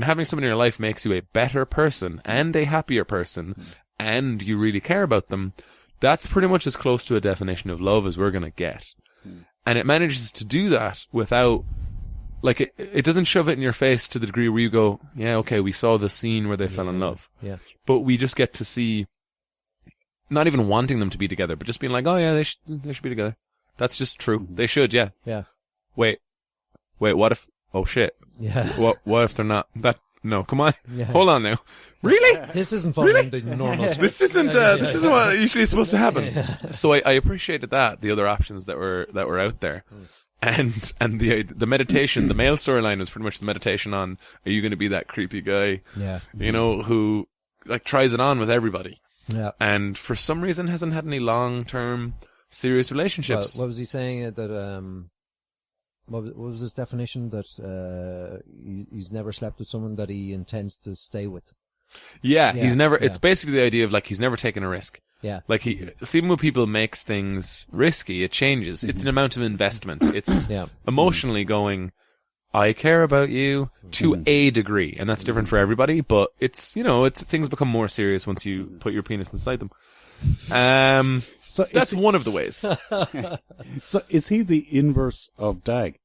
having someone in your life makes you a better person and a happier person, and you really care about them, that's pretty much as close to a definition of love as we're going to get. And it manages to do that without, like, it doesn't shove it in your face to the degree where you go, yeah, okay, we saw the scene where they fell in love. Yeah. But we just get to see, not even wanting them to be together, but just being like, oh yeah, they should be together. That's just true. They should, yeah. Yeah. Wait, what if, oh shit. Yeah. What if they're not? No, come on. Yeah. Hold on now. Really? This isn't following the normal script. This isn't what usually is supposed to happen. So I appreciated that, the other options that were out there. And the meditation, the male storyline was pretty much the meditation on, are you going to be that creepy guy, Yeah. you know, who like tries it on with everybody, Yeah. and for some reason hasn't had any long-term serious relationships. What was he saying that what was his definition that he's never slept with someone that he intends to stay with? Yeah, Yeah, he's never. yeah. It's basically the idea of like he's never taken a risk. Yeah. Like even when people makes things risky, it changes. It's an amount of investment. It's Yeah. emotionally going, I care about you to a degree, and that's different for everybody. But it's, you know, things become more serious once you put your penis inside them. So That's one of the ways. So is he the inverse of DAG?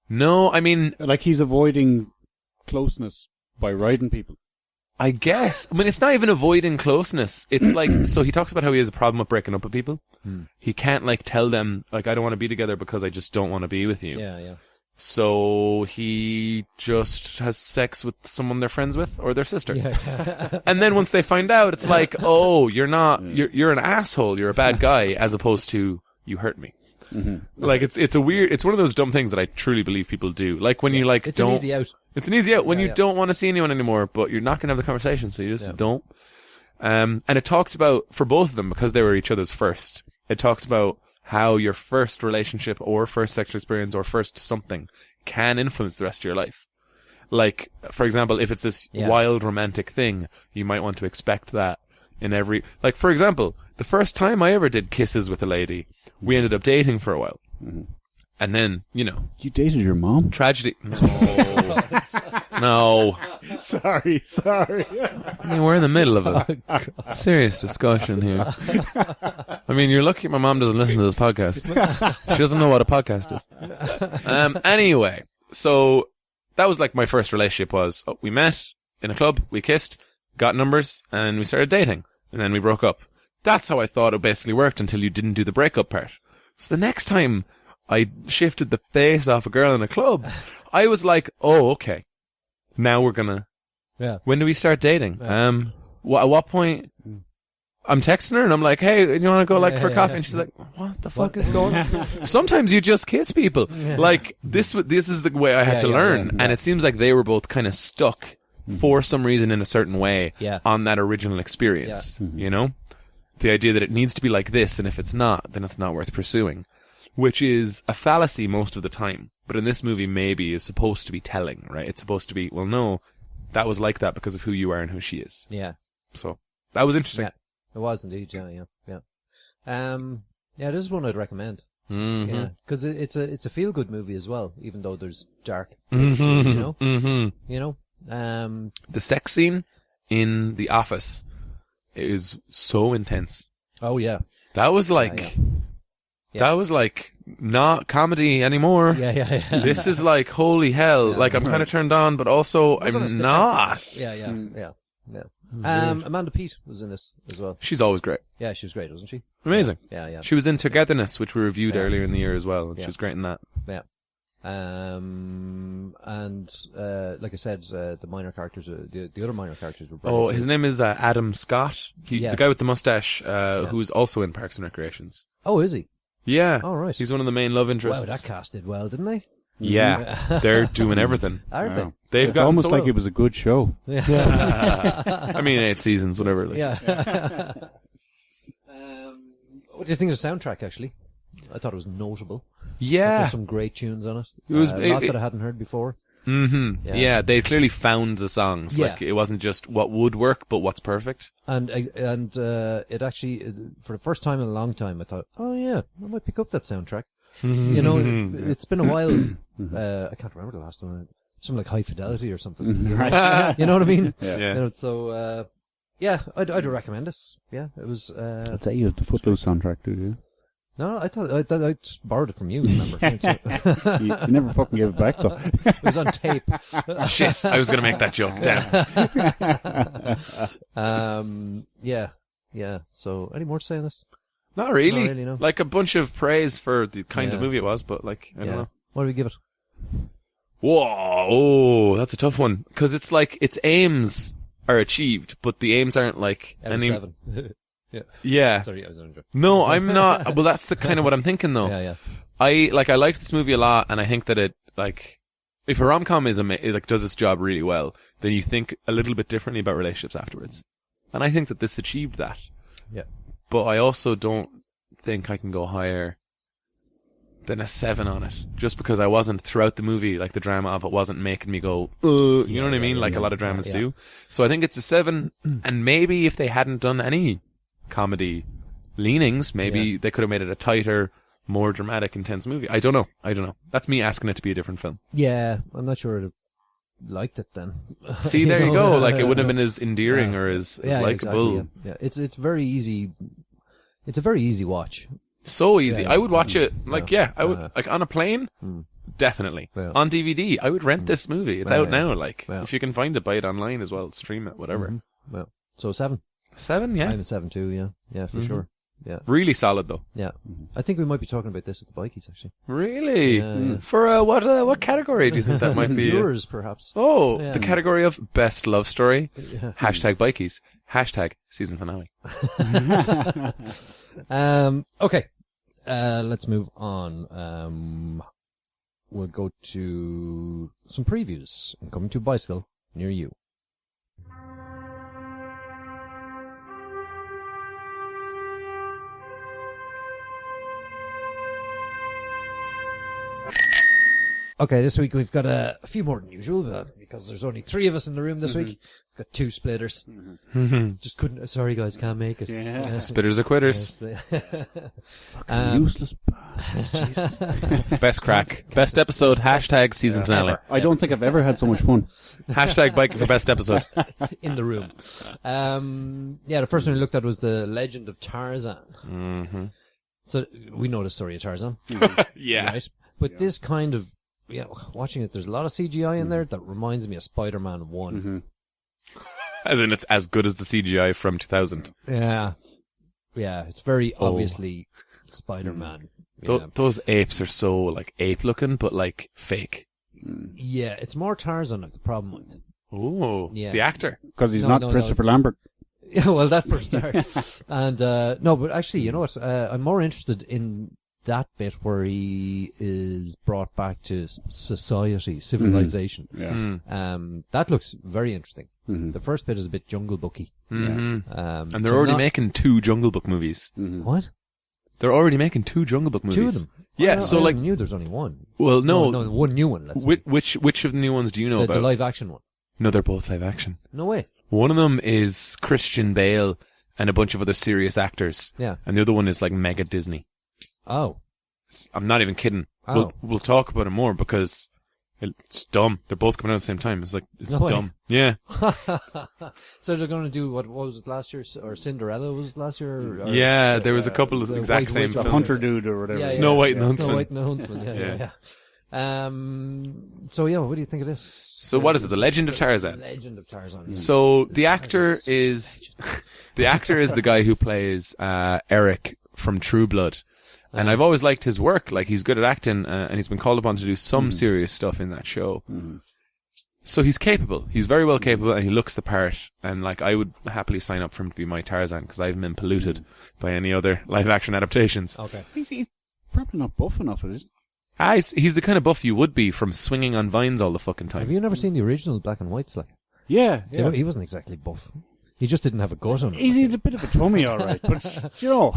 No, I mean, Like he's avoiding closeness by riding people. I guess. I mean, it's not even avoiding closeness. It's like, so he talks about how he has a problem with breaking up with people. He can't like tell them, like, I don't want to be together because I just don't want to be with you. Yeah, yeah. So he just has sex with someone they're friends with or their sister. Yeah. And then once they find out, it's like, oh, you're an asshole. You're a bad guy, as opposed to you hurt me. Like it's one of those dumb things that I truly believe people do. Like when you like It's don't. an easy out. It's an easy out when Yeah, you yeah. don't want to see anyone anymore, but you're not going to have the conversation, so you just don't. And it talks about, for both of them, because they were each other's first, it talks about how your first relationship or first sexual experience or first something can influence the rest of your life. Like, for example, if it's this wild romantic thing, you might want to expect that in every... Like, for example, the first time I ever did kisses with a lady, we ended up dating for a while. And then, you know... You dated your mom? Tragedy... No. Sorry. I mean, we're in the middle of a serious discussion here. I mean, you're lucky my mom doesn't listen to this podcast. She doesn't know what a podcast is. Anyway, so that was like my first relationship was, we met in a club, we kissed, got numbers, and we started dating. And then we broke up. That's how I thought it basically worked until you didn't do the breakup part. So the next time I shifted the face off a girl in a club, I was like, oh, okay. Now we're gonna... Yeah. When do we start dating? At what point? I'm texting her and I'm like, hey, you want to go like for coffee? And she's like, what the fuck is going on? Sometimes you just kiss people. Like, this is the way I had to learn. And it seems like they were both kind of stuck for some reason in a certain way on that original experience. You know? The idea that it needs to be like this, and if it's not, then it's not worth pursuing. Which is a fallacy most of the time. But in this movie, maybe is supposed to be telling, right? It's supposed to be, well, no, that was like that because of who you are and who she is. Yeah. So, that was interesting. Yeah. It was indeed, yeah. Yeah, this is one I'd recommend. Mm-hmm. Yeah, because it's a feel good movie as well, even though there's dark. You know, you know. The sex scene in the office is so intense. Oh yeah. That was like, that was like not comedy anymore. Yeah. This is like holy hell. Like I'm kind of turned on, but also I'm not. Yeah. Amanda Peet was in this as well. She's always great. Yeah, she was great, wasn't she? Amazing. Yeah. She was in Togetherness, which we reviewed earlier in the year as well. And she was great in that. Yeah. And like I said, the minor characters, the other minor characters were brilliant. Oh, his name is Adam Scott. The guy with the mustache, who's also in Parks and Recreations. Oh, is he? Yeah. Oh, right. He's one of the main love interests. Wow, that cast did well, didn't they? Yeah. They're doing everything. Aren't they? They've It's gotten almost so like well. it was a good show. I mean, 8 seasons, whatever. Like. Yeah. What do you think of the soundtrack, actually? I thought it was notable. Yeah. There's some great tunes on it. It was a lot that I hadn't heard before. Mm-hmm. Yeah, they clearly found the songs. Yeah. Like, it wasn't just what would work, but what's perfect. And it actually, for the first time in a long time, I thought, oh yeah, I might pick up that soundtrack. You know, it's been a while. I can't remember the last one. Something like High Fidelity or something. You know, you know what I mean? Yeah. You know, so, yeah, I'd recommend this. Yeah, it was, I'd say you have the Footloose soundtrack, do you? no, I thought I just borrowed it from you, remember? You never fucking gave it back, though. It was on tape. Shit, I was going to make that joke. Damn. Yeah. So, any more to say on this? Not really. Not really, no. Like a bunch of praise for the kind of movie it was, but like, I don't know. What do we give it? Whoa, oh, that's a tough one. Cause it's like, its aims are achieved, but the aims aren't like Out of 7. Yeah. Sorry, I was under. No, I'm not. Well, that's the kind of what I'm thinking though. Yeah. I like this movie a lot, and I think that it, like, if a rom-com is does its job really well, then you think a little bit differently about relationships afterwards. And I think that this achieved that. Yeah. But I also don't think I can go higher than a 7 on it, just because I wasn't throughout the movie, like the drama of it wasn't making me go, you know what I mean? Like a lot of dramas do. So I think it's a 7, and maybe if they hadn't done any comedy leanings, maybe they could have made it a tighter, more dramatic, intense movie. I don't know. That's me asking it to be a different film. Yeah, I'm not sure I'd have liked it then. See, there you go. Like, it wouldn't have been as endearing or as likable. Exactly, yeah. It's very easy. It's a very easy watch. So easy. I would watch it, I would, like, on a plane, definitely. Yeah. On DVD, I would rent this movie. It's out now, like, if you can find it, buy it online as well, stream it, whatever. Well, so 7. 7, yeah. I'm a 7 too, yeah, for sure. Yeah. Really solid, though. Yeah. I think we might be talking about this at the Bikies, actually. Really? Yeah. For, what category do you think that might be? Yours, perhaps. Oh, Yeah. the category of best love story. Hashtag Bikies. Hashtag season finale. Okay. Let's move on. We'll go to some previews. Coming to a bicycle near you. Okay, this week we've got a few more than usual, because there's only 3 of us in the room this week. We've got 2 splitters. Just couldn't, sorry guys, can't make it. Yeah. Spitters are quitters. Useless bastards. Jesus. Best crack. Best episode. Hashtag season finale. I don't think I've ever had so much fun. Hashtag biking for best episode. In the room. The first one we looked at was The Legend of Tarzan. Mm-hmm. So we know the story of Tarzan. Yeah. Right? But this kind of, watching it, there's a lot of CGI in there that reminds me of Spider-Man 1. As in, it's as good as the CGI from 2000. Yeah. Yeah, it's very obviously Spider-Man. Yeah. Those apes are so, like, ape-looking, but, like, fake. Yeah, it's more Tarzan I've the problem with. Oh, Yeah. the actor. Because he's not Christopher Lambert. Yeah, well, that for a start. And, no, but actually, you know what? I'm more interested in that bit where he is brought back to society, civilization. That looks very interesting. The first bit is a bit Jungle Booky. And they're already making 2 Jungle Book movies. What? They're already making 2 Jungle Book movies. 2 of them? Yeah, I knew there's only 1. Well, no. No, one new one. Let's say. Which of the new ones do you know about? The live action one. No, they're both live action. No way. One of them is Christian Bale and a bunch of other serious actors. Yeah. And the other one is like mega Disney. Oh. I'm not even kidding. Oh. We'll talk about it more because it's dumb. They're both coming out at the same time. It's like, it's No way. dumb. Yeah. So they're going to do, what was it last year? Or Cinderella was it last year? Or, Yeah, there was a couple of the exact White same Witch films. The Hunter Dude or whatever. Yeah, Snow White and the Snow Huntsman. White and the Huntsman, yeah. So yeah, what do you think of this? So what is it? The Legend of Tarzan. Legend of Tarzan. So the actor is the guy who plays Eric from True Blood. And I've always liked his work. Like, he's good at acting, and he's been called upon to do some serious stuff in that show. So he's capable. He's very well capable, and he looks the part. And, like, I would happily sign up for him to be my Tarzan, because I haven't been polluted by any other live-action adaptations. Okay. He's probably not buff enough, is he? He's the kind of buff you would be from swinging on vines all the fucking time. Have you never seen the original black and whites? Like, Yeah. he wasn't exactly buff. He just didn't have a gut on him. He's a bit of a tummy, all right. But, you know.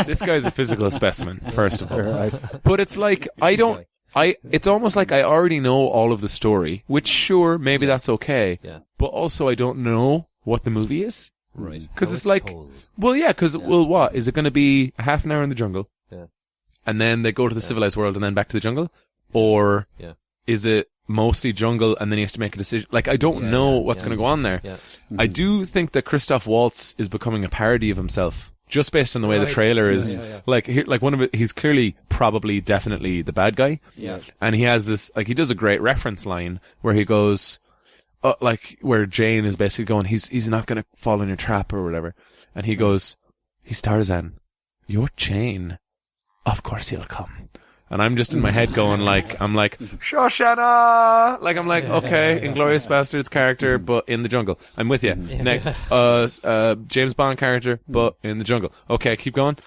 This guy's a physical specimen, first of all. But it's like, it's almost like I already know all of the story, which sure, maybe that's okay. Yeah. But also I don't know what the movie is. Right. Because How it's like, told. well, yeah, because, well, what? Is it going to be a half an hour in the jungle? Yeah. And then they go to the civilized world and then back to the jungle? Or is it mostly jungle and then he has to make a decision? Like, I don't know what's going to go on there. Yeah. I do think that Christoph Waltz is becoming a parody of himself. Just based on the way the trailer is, like one of it, he's clearly, probably, definitely the bad guy. Yeah. And he has this, like, he does a great reference line where he goes, like, where Jane is basically going, he's not gonna fall in your trap or whatever. And he goes, he's Tarzan. You're Jane. Of course he'll come. And I'm just in my head going like, I'm like, Shoshana! Like, I'm like, okay, Inglourious Bastards character, but in the jungle. I'm with you. James Bond character, but in the jungle. Okay, keep going.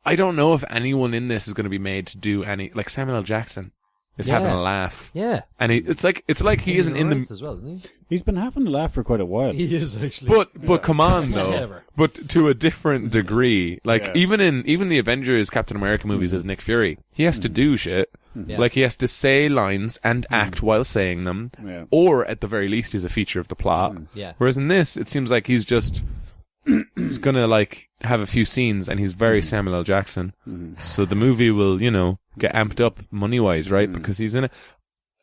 I don't know if anyone in this is going to be made to do any, like Samuel L. Jackson is having a laugh. Yeah. And it's like he isn't in the, as well, isn't he? He's been having a laugh for quite a while. He is actually. but come on though. Whatever. But to a different degree. Like Yeah. even the Avengers Captain America movies as Nick Fury, he has to do shit. Yeah. Like he has to say lines and act while saying them. Yeah. Or at the very least he's a feature of the plot. Yeah. Whereas in this, it seems like he's just he's gonna like have a few scenes and he's very Samuel L. Jackson. So the movie will, get amped up money wise, right? Because he's in it.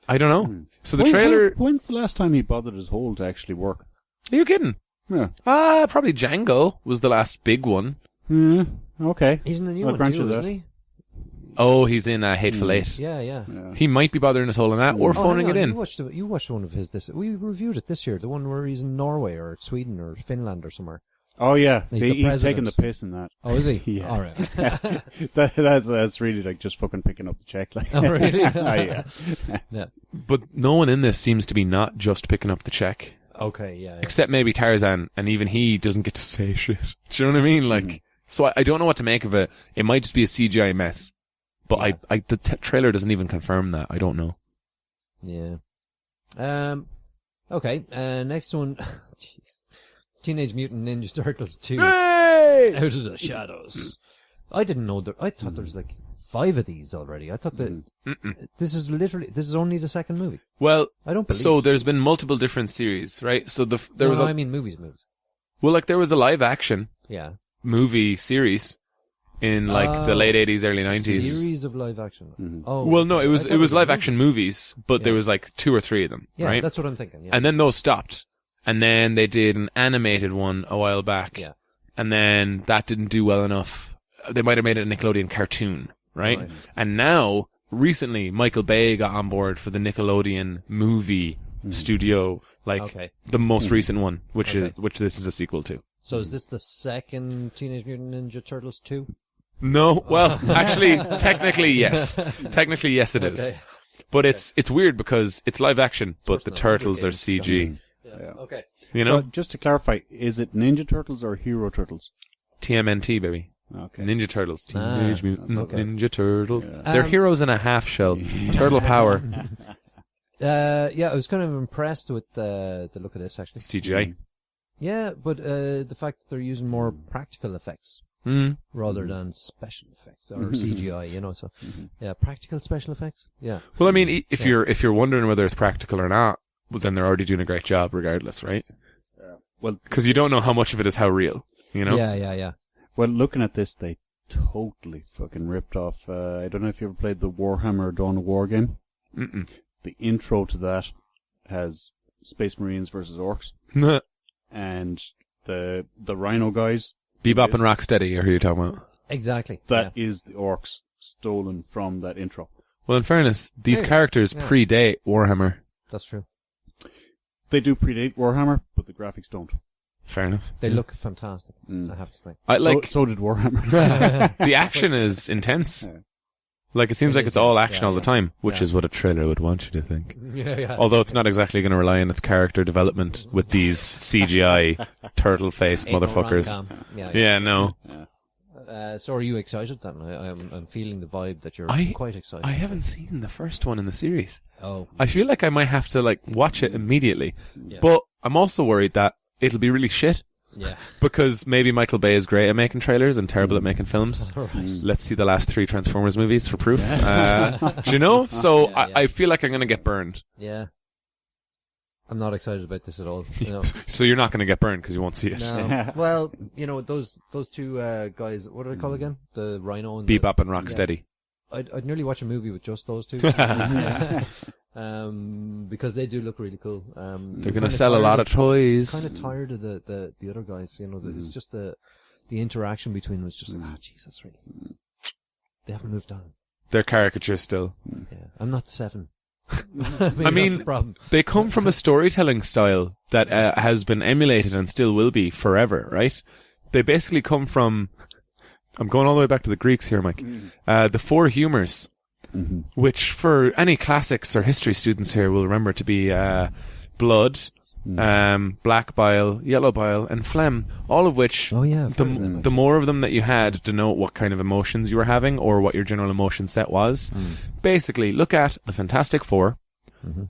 I don't know. So the trailer. When's the last time he bothered his whole to actually work? Are you kidding? Yeah. Probably Django was the last big one. Okay. He's in the new I'll one grant too, you isn't that. he? Oh, he's in Hateful Eight. Yeah, yeah. He might be bothering his hole in that or phoning hang it on, in. You watched one of his we reviewed it this year, the one where he's in Norway or Sweden or Finland or somewhere. Oh yeah, He's the he's taking president. the piss in that. Oh, is he? Yeah. All right. That's really like just fucking picking up the check. Like, Oh, really? yeah. Yeah. But no one in this seems to be not just picking up the check. Okay, yeah. Except maybe Tarzan, and even he doesn't get to say shit. Do you know what I mean? Like, so I don't know what to make of it. It might just be a CGI mess. But the trailer doesn't even confirm that. I don't know. Yeah. Okay, next one. Jeez. Teenage Mutant Ninja Turtles 2. Hey! Out of the Shadows. I didn't know I thought there was like 5 of these already. I thought that this is only the second movie. Well, I don't believe so there's been multiple different series, right? So I mean movies. Well, like there was a live action Yeah. movie series in like the late 80s, early 90s. Series of live action. Oh. Well, no, it was I thought a live movie. action movies, but there was like 2 or 3 of them, Yeah, right? that's what I'm thinking. Yeah. And then those stopped. And then they did an animated one a while back. Yeah. And then that didn't do well enough. They might have made it a Nickelodeon cartoon, right? And now, recently, Michael Bay got on board for the Nickelodeon movie studio, like the most recent one, which this is a sequel to. So is this the second Teenage Mutant Ninja Turtles 2? No, well, actually, technically, yes. Technically, yes, it is. Okay. But it's weird because it's live action, but the turtles are CG. Yeah. Okay. You know? So just to clarify, is it Ninja Turtles or Hero Turtles? TMNT, baby. Okay. Ninja Turtles. Teenage Mutant okay. Ninja Turtles. Yeah. They're heroes in a half shell. Turtle power. Yeah, I was kind of impressed with the look of this, actually. CGI. Yeah, but the fact that they're using more practical effects rather than special effects or CGI, so yeah, practical special effects. Yeah. Well, I mean, if you're wondering whether it's practical or not, well, then they're already doing a great job regardless, right? Well, because you don't know how much of it is how real, you know? Yeah. Well, looking at this, they totally fucking ripped off. I don't know if you ever played the Warhammer Dawn of War game. Mm-mm. The intro to that has Space Marines versus Orcs, and the Rhino guys. Bebop and Rocksteady are who you're talking about. Exactly. That is the Orcs stolen from that intro. Well, in fairness, these characters predate Warhammer. That's true. They do predate Warhammer, but the graphics don't. Fair enough. They look fantastic, I have to say. I like So did Warhammer. the action is intense. Yeah. Like it seems like it's all action all the yeah. time, which is what a trailer would want you to think. Yeah. Although it's not exactly going to rely on its character development with these CGI turtle-faced motherfuckers. Rom-com. Yeah, no. So are you excited then? I'm feeling the vibe that you're quite excited. I haven't seen the first one in the series. Oh. I feel like I might have to watch it immediately. Yeah. But I'm also worried that it'll be really shit. Yeah. Because maybe Michael Bay is great at making trailers and terrible at making films. All right. Let's see the last 3 Transformers movies for proof. Do you know? So Yeah. I feel like I'm going to get burned. Yeah. I'm not excited about this at all. So you're not going to get burned because you won't see it. No. Well, those 2 guys, what are they called again? The Rhino and Bebop and Rocksteady. I'd nearly watch a movie with just those 2. Because they do look really cool. They're going to sell a lot of toys. Kind of tired of the other guys, it's just the interaction between them is just like, jeez, that's really, they haven't moved on. They're caricatures still. Yeah. I'm not 7. I mean, that's the problem. they come from a storytelling style that has been emulated and still will be forever, right? They basically come from, I'm going all the way back to the Greeks here, Mike, the 4 humors, which for any classics or history students here will remember to be blood, black bile, yellow bile, and phlegm, all of which, Oh, yeah. the more of them that you had denote what kind of emotions you were having or what your general emotion set was. Basically, look at the Fantastic Four,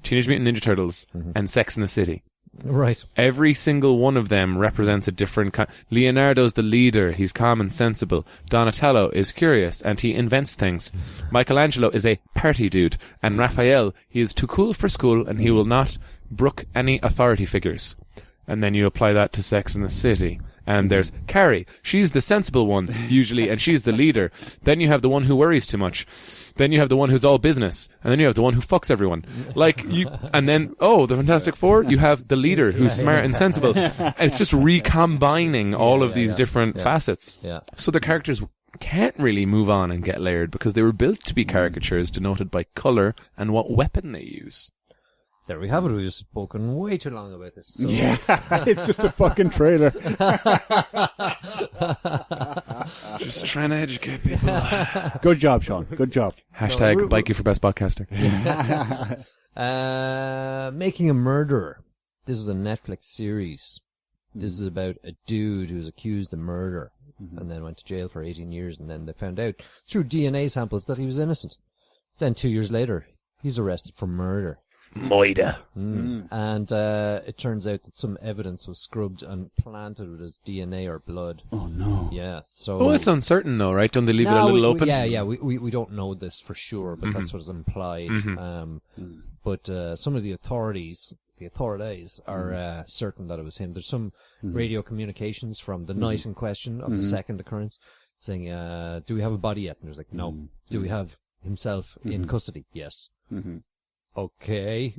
Teenage Mutant Ninja Turtles, and Sex and the City. Right. Every single one of them represents a different kind. Leonardo's the leader. He's calm and sensible. Donatello is curious and he invents things. Michelangelo is a party dude. And Raphael, he is too cool for school and he will not brook any authority figures. And then you apply that to Sex and the City. And there's Carrie. She's the sensible one, usually, and she's the leader. Then you have the one who worries too much. Then you have the one who's all business. And then you have the one who fucks everyone. And then, the Fantastic Four, you have the leader who's smart and sensible. And it's just recombining all of these different facets. Yeah. So the characters can't really move on and get layered because they were built to be caricatures denoted by colour and what weapon they use. There we have it. We've spoken way too long about this. So. Yeah, it's just a fucking trailer. Just trying to educate people. Good job, Shaun. Good job. Hashtag bike you for best podcaster. Making a Murderer. This is a Netflix series. This is about a dude who's accused of murder and then went to jail for 18 years, and then they found out through DNA samples that he was innocent. Then 2 years later, he's arrested for murder. Moida. And it turns out that some evidence was scrubbed and planted with his DNA or blood. Oh, no. Yeah. So. Oh, it's uncertain though, right? Don't they leave it a little open? We don't know this for sure, but that's what is implied. But some of the authorities are certain that it was him. There's some radio communications from the night in question of the second occurrence saying, do we have a body yet? And there's like, no. Do we have himself in custody? Yes. Okay.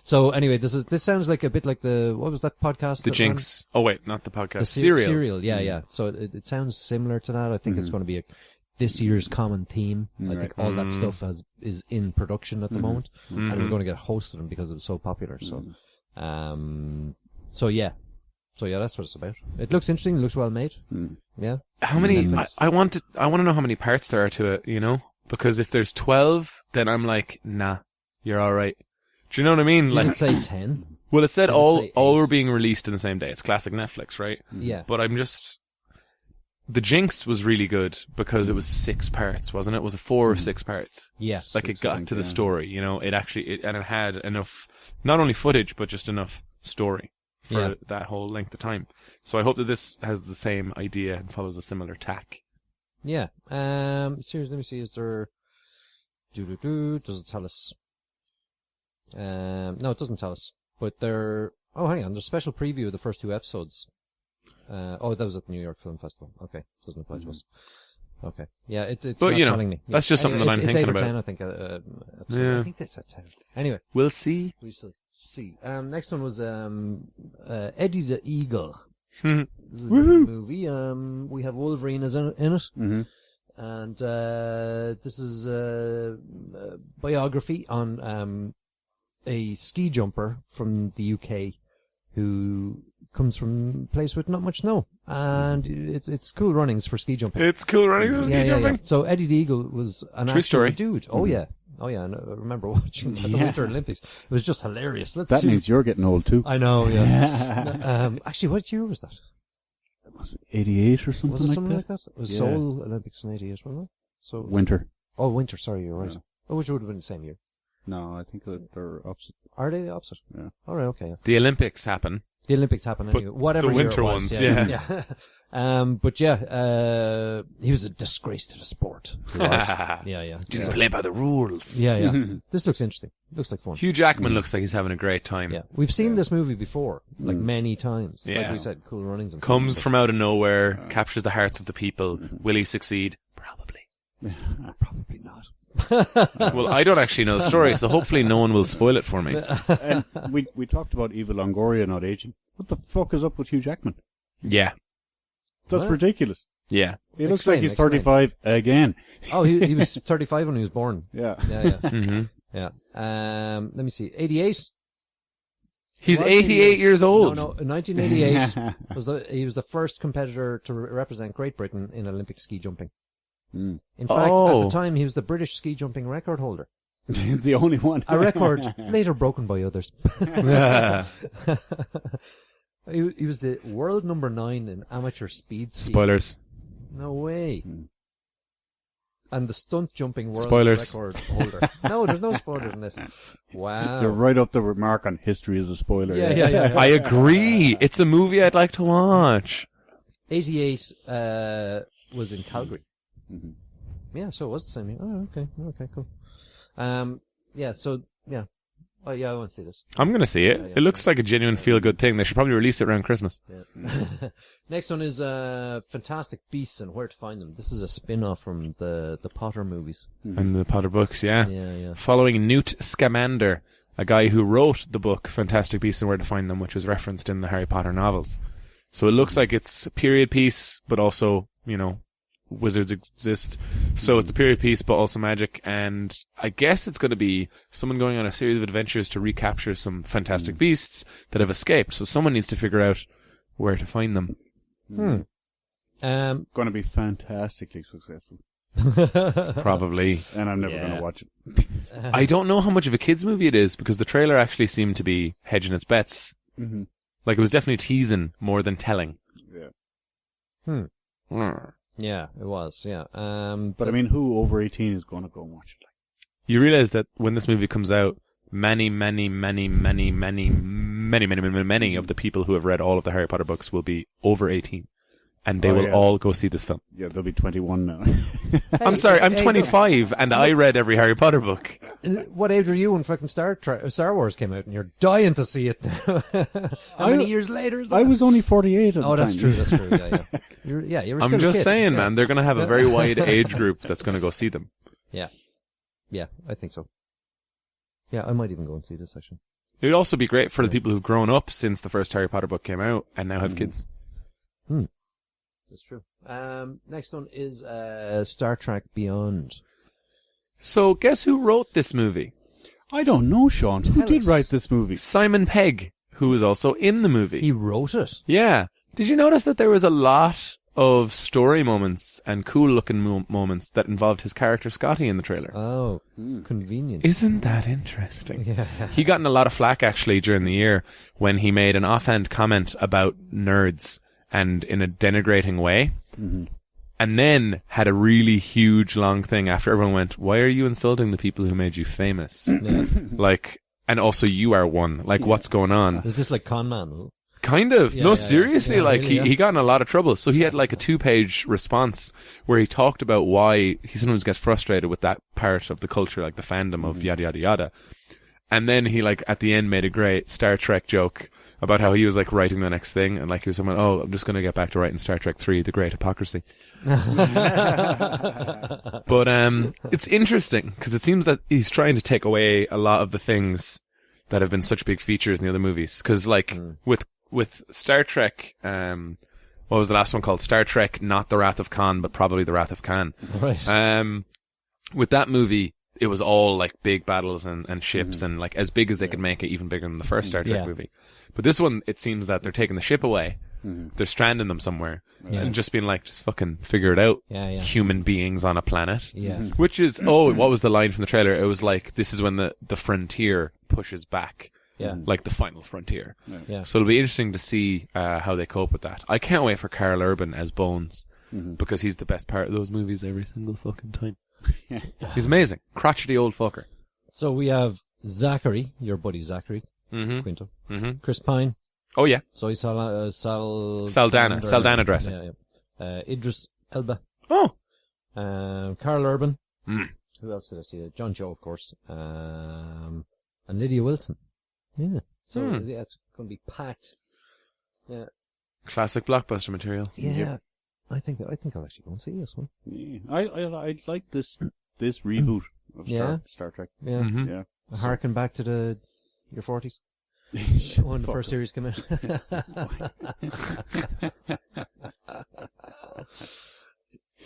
So anyway, this sounds like a bit like what was that podcast? The Jinx. Oh wait, not the podcast. The Serial. Serial, yeah. So it sounds similar to that. I think it's going to be this year's common theme. I think all that stuff is in production at the moment, and we're going to get hosted them because it was so popular. So, so yeah, that's what it's about. It looks interesting. It looks well made. Yeah. How many? I want to know how many parts there are to it. You know. Because if there's 12, then I'm like, nah, you're alright. Do you know what I mean? Did it say 10? Well, it said all were being released in the same day. It's classic Netflix, right? Yeah. But The Jinx was really good because it was 6 parts, wasn't it? Was it 4 or 6 parts? Yeah. Like it got to the story, you know, and it had enough, not only footage, but just enough story for that whole length of time. So I hope that this has the same idea and follows a similar tack. Yeah. Seriously, let me see. Is there? Does it tell us? No, it doesn't tell us. But there. Oh, hang on. There's a special preview of the first 2 episodes. That was at the New York Film Festival. Okay, doesn't apply to us. Okay. Yeah, it's not telling me. That's just something that I'm thinking about. It's 8 or 10, I think. Yeah. I think that's at 10. Anyway, we'll see. We shall see. Next one was Eddie the Eagle. This is a movie. We have Wolverine in it. And this is a biography on a ski jumper from the UK who comes from a place with not much snow. And it's cool runnings for ski jumping. It's cool runnings for ski jumping? Yeah. So Eddie the Eagle was an true story dude. Oh, yeah. Oh, yeah. And I remember watching the Winter Olympics. It was just hilarious. That means you're getting old, too. I know, yeah. Actually, what year was that? Was it 88 or something was it something like that? It was Seoul Olympics in 88, wasn't it? So winter. Oh, winter. Sorry, you're right. Yeah. Oh, which would have been the same year. No, I think they're opposite. Are they the opposite? Yeah. All right. Okay. Yeah. The Olympics happen. The Olympics happen anyway. Whatever the winter year it was, ones, yeah. But he was a disgrace to the sport. He was. Yeah. Didn't play by the rules. Yeah. This looks interesting. Looks like fun. Hugh Jackman looks like he's having a great time. Yeah. We've seen this movie before, like many times. Yeah. Like we said, Cool Runnings. And comes from out of nowhere, captures the hearts of the people. Will he succeed? Probably. Probably not. Well, I don't actually know the story, so hopefully no one will spoil it for me. And we talked about Eva Longoria not aging. What the fuck is up with Hugh Jackman? Yeah. That's ridiculous. Yeah. He looks like he's 35 again. Oh, he was 35 when he was born. Yeah. Yeah. Let me see. 88. He's 88 years old. No, in 1988 he was the first competitor to represent Great Britain in Olympic ski jumping. In fact, at the time, he was the British ski jumping record holder. The only one. A record later broken by others. He was the world number 9 in amateur speed skiing. Spoilers. No way. And the stunt jumping world Spoilers. record holder. No, there's no spoilers in this. Wow. They're right up there with Mark on history as a spoiler. Yeah. I agree. It's a movie I'd like to watch. 88 was in Calgary. Mm-hmm. Yeah, so it was the same year. Oh, okay, cool. Oh, yeah, I want to see this. I'm going to see it. Yeah, It looks like a genuine feel-good thing. They should probably release it around Christmas. Yeah. Next one is Fantastic Beasts and Where to Find Them. This is a spin-off from the Potter movies. And the Potter books, yeah. Yeah. Following Newt Scamander, a guy who wrote the book Fantastic Beasts and Where to Find Them, which was referenced in the Harry Potter novels. So it looks like it's a period piece, but also, wizards exist. So it's a period piece, but also magic. And I guess it's going to be someone going on a series of adventures to recapture some fantastic beasts that have escaped. So someone needs to figure out where to find them. Going to be fantastically successful. Probably. And I'm never going to watch it. I don't know how much of a kids movie it is because the trailer actually seemed to be hedging its bets. Mm-hmm. Like it was definitely teasing more than telling. Yeah. Yeah, it was, yeah. But I mean, who over 18 is going to go and watch it? You realize that when this movie comes out, many of the people who have read all of the Harry Potter books will be over 18. And they will all go see this film. Yeah, they'll be 21 now. I'm sorry, I'm 25 and I read every Harry Potter book. What age were you when fucking Star Wars came out and you're dying to see it now? How many years later is that? I was only 48 at the time. Oh, that's true, yeah. You were still I'm a just kid. saying, Yeah. man, they're going to have a very wide age group that's going to go see them. Yeah, I think so. Yeah, I might even go and see this, actually. It would also be great for the people who've grown up since the first Harry Potter book came out and now have kids. That's true. Next one is Star Trek Beyond. So, guess who wrote this movie? I don't know, Shaun. Who did us. write this movie? Simon Pegg, who was also in the movie. He wrote it? Yeah. Did you notice that there was a lot of story moments and cool-looking moments that involved his character Scotty in the trailer? Oh, convenient. Isn't that interesting? Yeah. He got in a lot of flack, actually, during the year when he made an offhand comment about nerds and in a denigrating way. Mm-hmm. And then had a really huge, long thing after everyone went, why are you insulting the people who made you famous? Like, and also you are one. Like, what's going on? Is this like Con Man? Kind of. Yeah, No, yeah, seriously, yeah. like, Really, he got in a lot of trouble. So he had like a 2-page response where he talked about why he sometimes gets frustrated with that part of the culture, like the fandom of yada, yada, yada. And then he, like, at the end made a great Star Trek joke about how he was, like, writing the next thing. And, like, he was someone, I'm just going to get back to writing Star Trek 3, The Great Hypocrisy. But it's interesting because it seems that he's trying to take away a lot of the things that have been such big features in the other movies. Because, like, with Star Trek, what was the last one called? Star Trek, not The Wrath of Khan, but probably The Wrath of Khan. Right. With that movie, it was all like big battles and ships and like as big as they could make it, even bigger than the first Star Trek movie. But this one, it seems that they're taking the ship away. They're stranding them somewhere and just being like, just fucking figure it out. Yeah. Human beings on a planet. Yeah. Which is, what was the line from the trailer? It was like, this is when the frontier pushes back. Yeah. Like the final frontier. Yeah. So it'll be interesting to see how they cope with that. I can't wait for Karl Urban as Bones because he's the best part of those movies every single fucking time. He's amazing. Crotchety old fucker. So we have Zachary, your buddy Zachary, Quinto. Chris Pine. Oh, yeah. Zoe Saldana. Saldana dressing. Yeah. Idris Elba. Oh. Karl Urban. Who else did I see? John Joe, of course. And Lydia Wilson. Yeah. So yeah, it's going to be packed. Yeah. Classic blockbuster material. Yeah. I think I'll actually go and see this one. Yeah. I like this reboot of Star Trek. Yeah. Yeah. Harken back to your 40s. When the first series came out.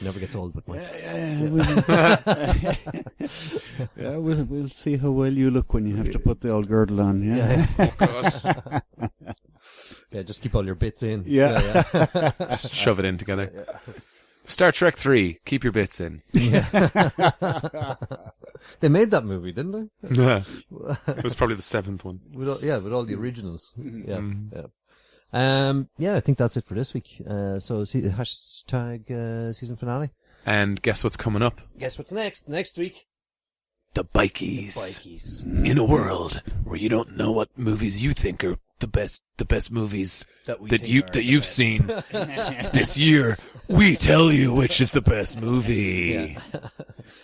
Never gets old with Mike. We'll see how well you look when you have to put the old girdle on. Yeah, just keep all your bits in. Yeah. Just shove it in together. Star Trek 3, keep your bits in. They made that movie, didn't they? Yeah. It was probably the 7th one. With all the originals. Yeah, Mm. yeah. I think that's it for this week. So see hashtag season finale. And guess what's coming up? Guess what's next? Next week. The Bikies. Bikies. In a world where you don't know what movies you think are the best movies that you've seen this year, we tell you which is the best movie. Yeah.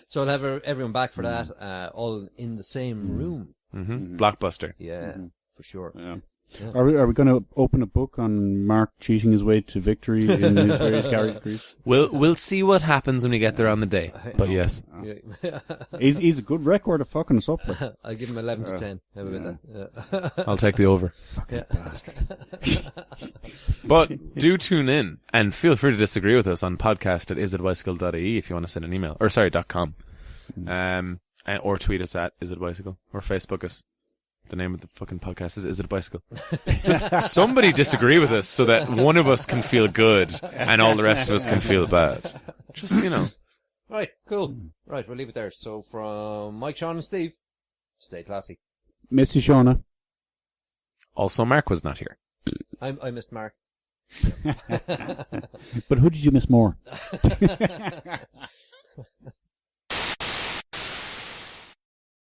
So I'll have everyone back for that, all in the same room. Mm-hmm. Blockbuster. Yeah, for sure. Yeah. Yeah. Are we going to open a book on Mark cheating his way to victory in his various categories? We'll see what happens when we get there on the day. But yes, Yeah. He's a good record of fucking us up. But. I'll give him 11 to 10. How about that? Yeah. I'll take the over. Yeah. But do tune in and feel free to disagree with us on podcast@isitbicycle.ie if you want to send an email. Or sorry, .com. Or tweet us at isitbicycle or Facebook us. The name of the fucking podcast is It a Bicycle? Just somebody disagree with us so that one of us can feel good and all the rest of us can feel bad. Just, Right, cool. Right, we'll leave it there. So from Mike, Shaun and Steve, stay classy. Miss you, Shauna. Also, Mark was not here. I missed Mark. But who did you miss more?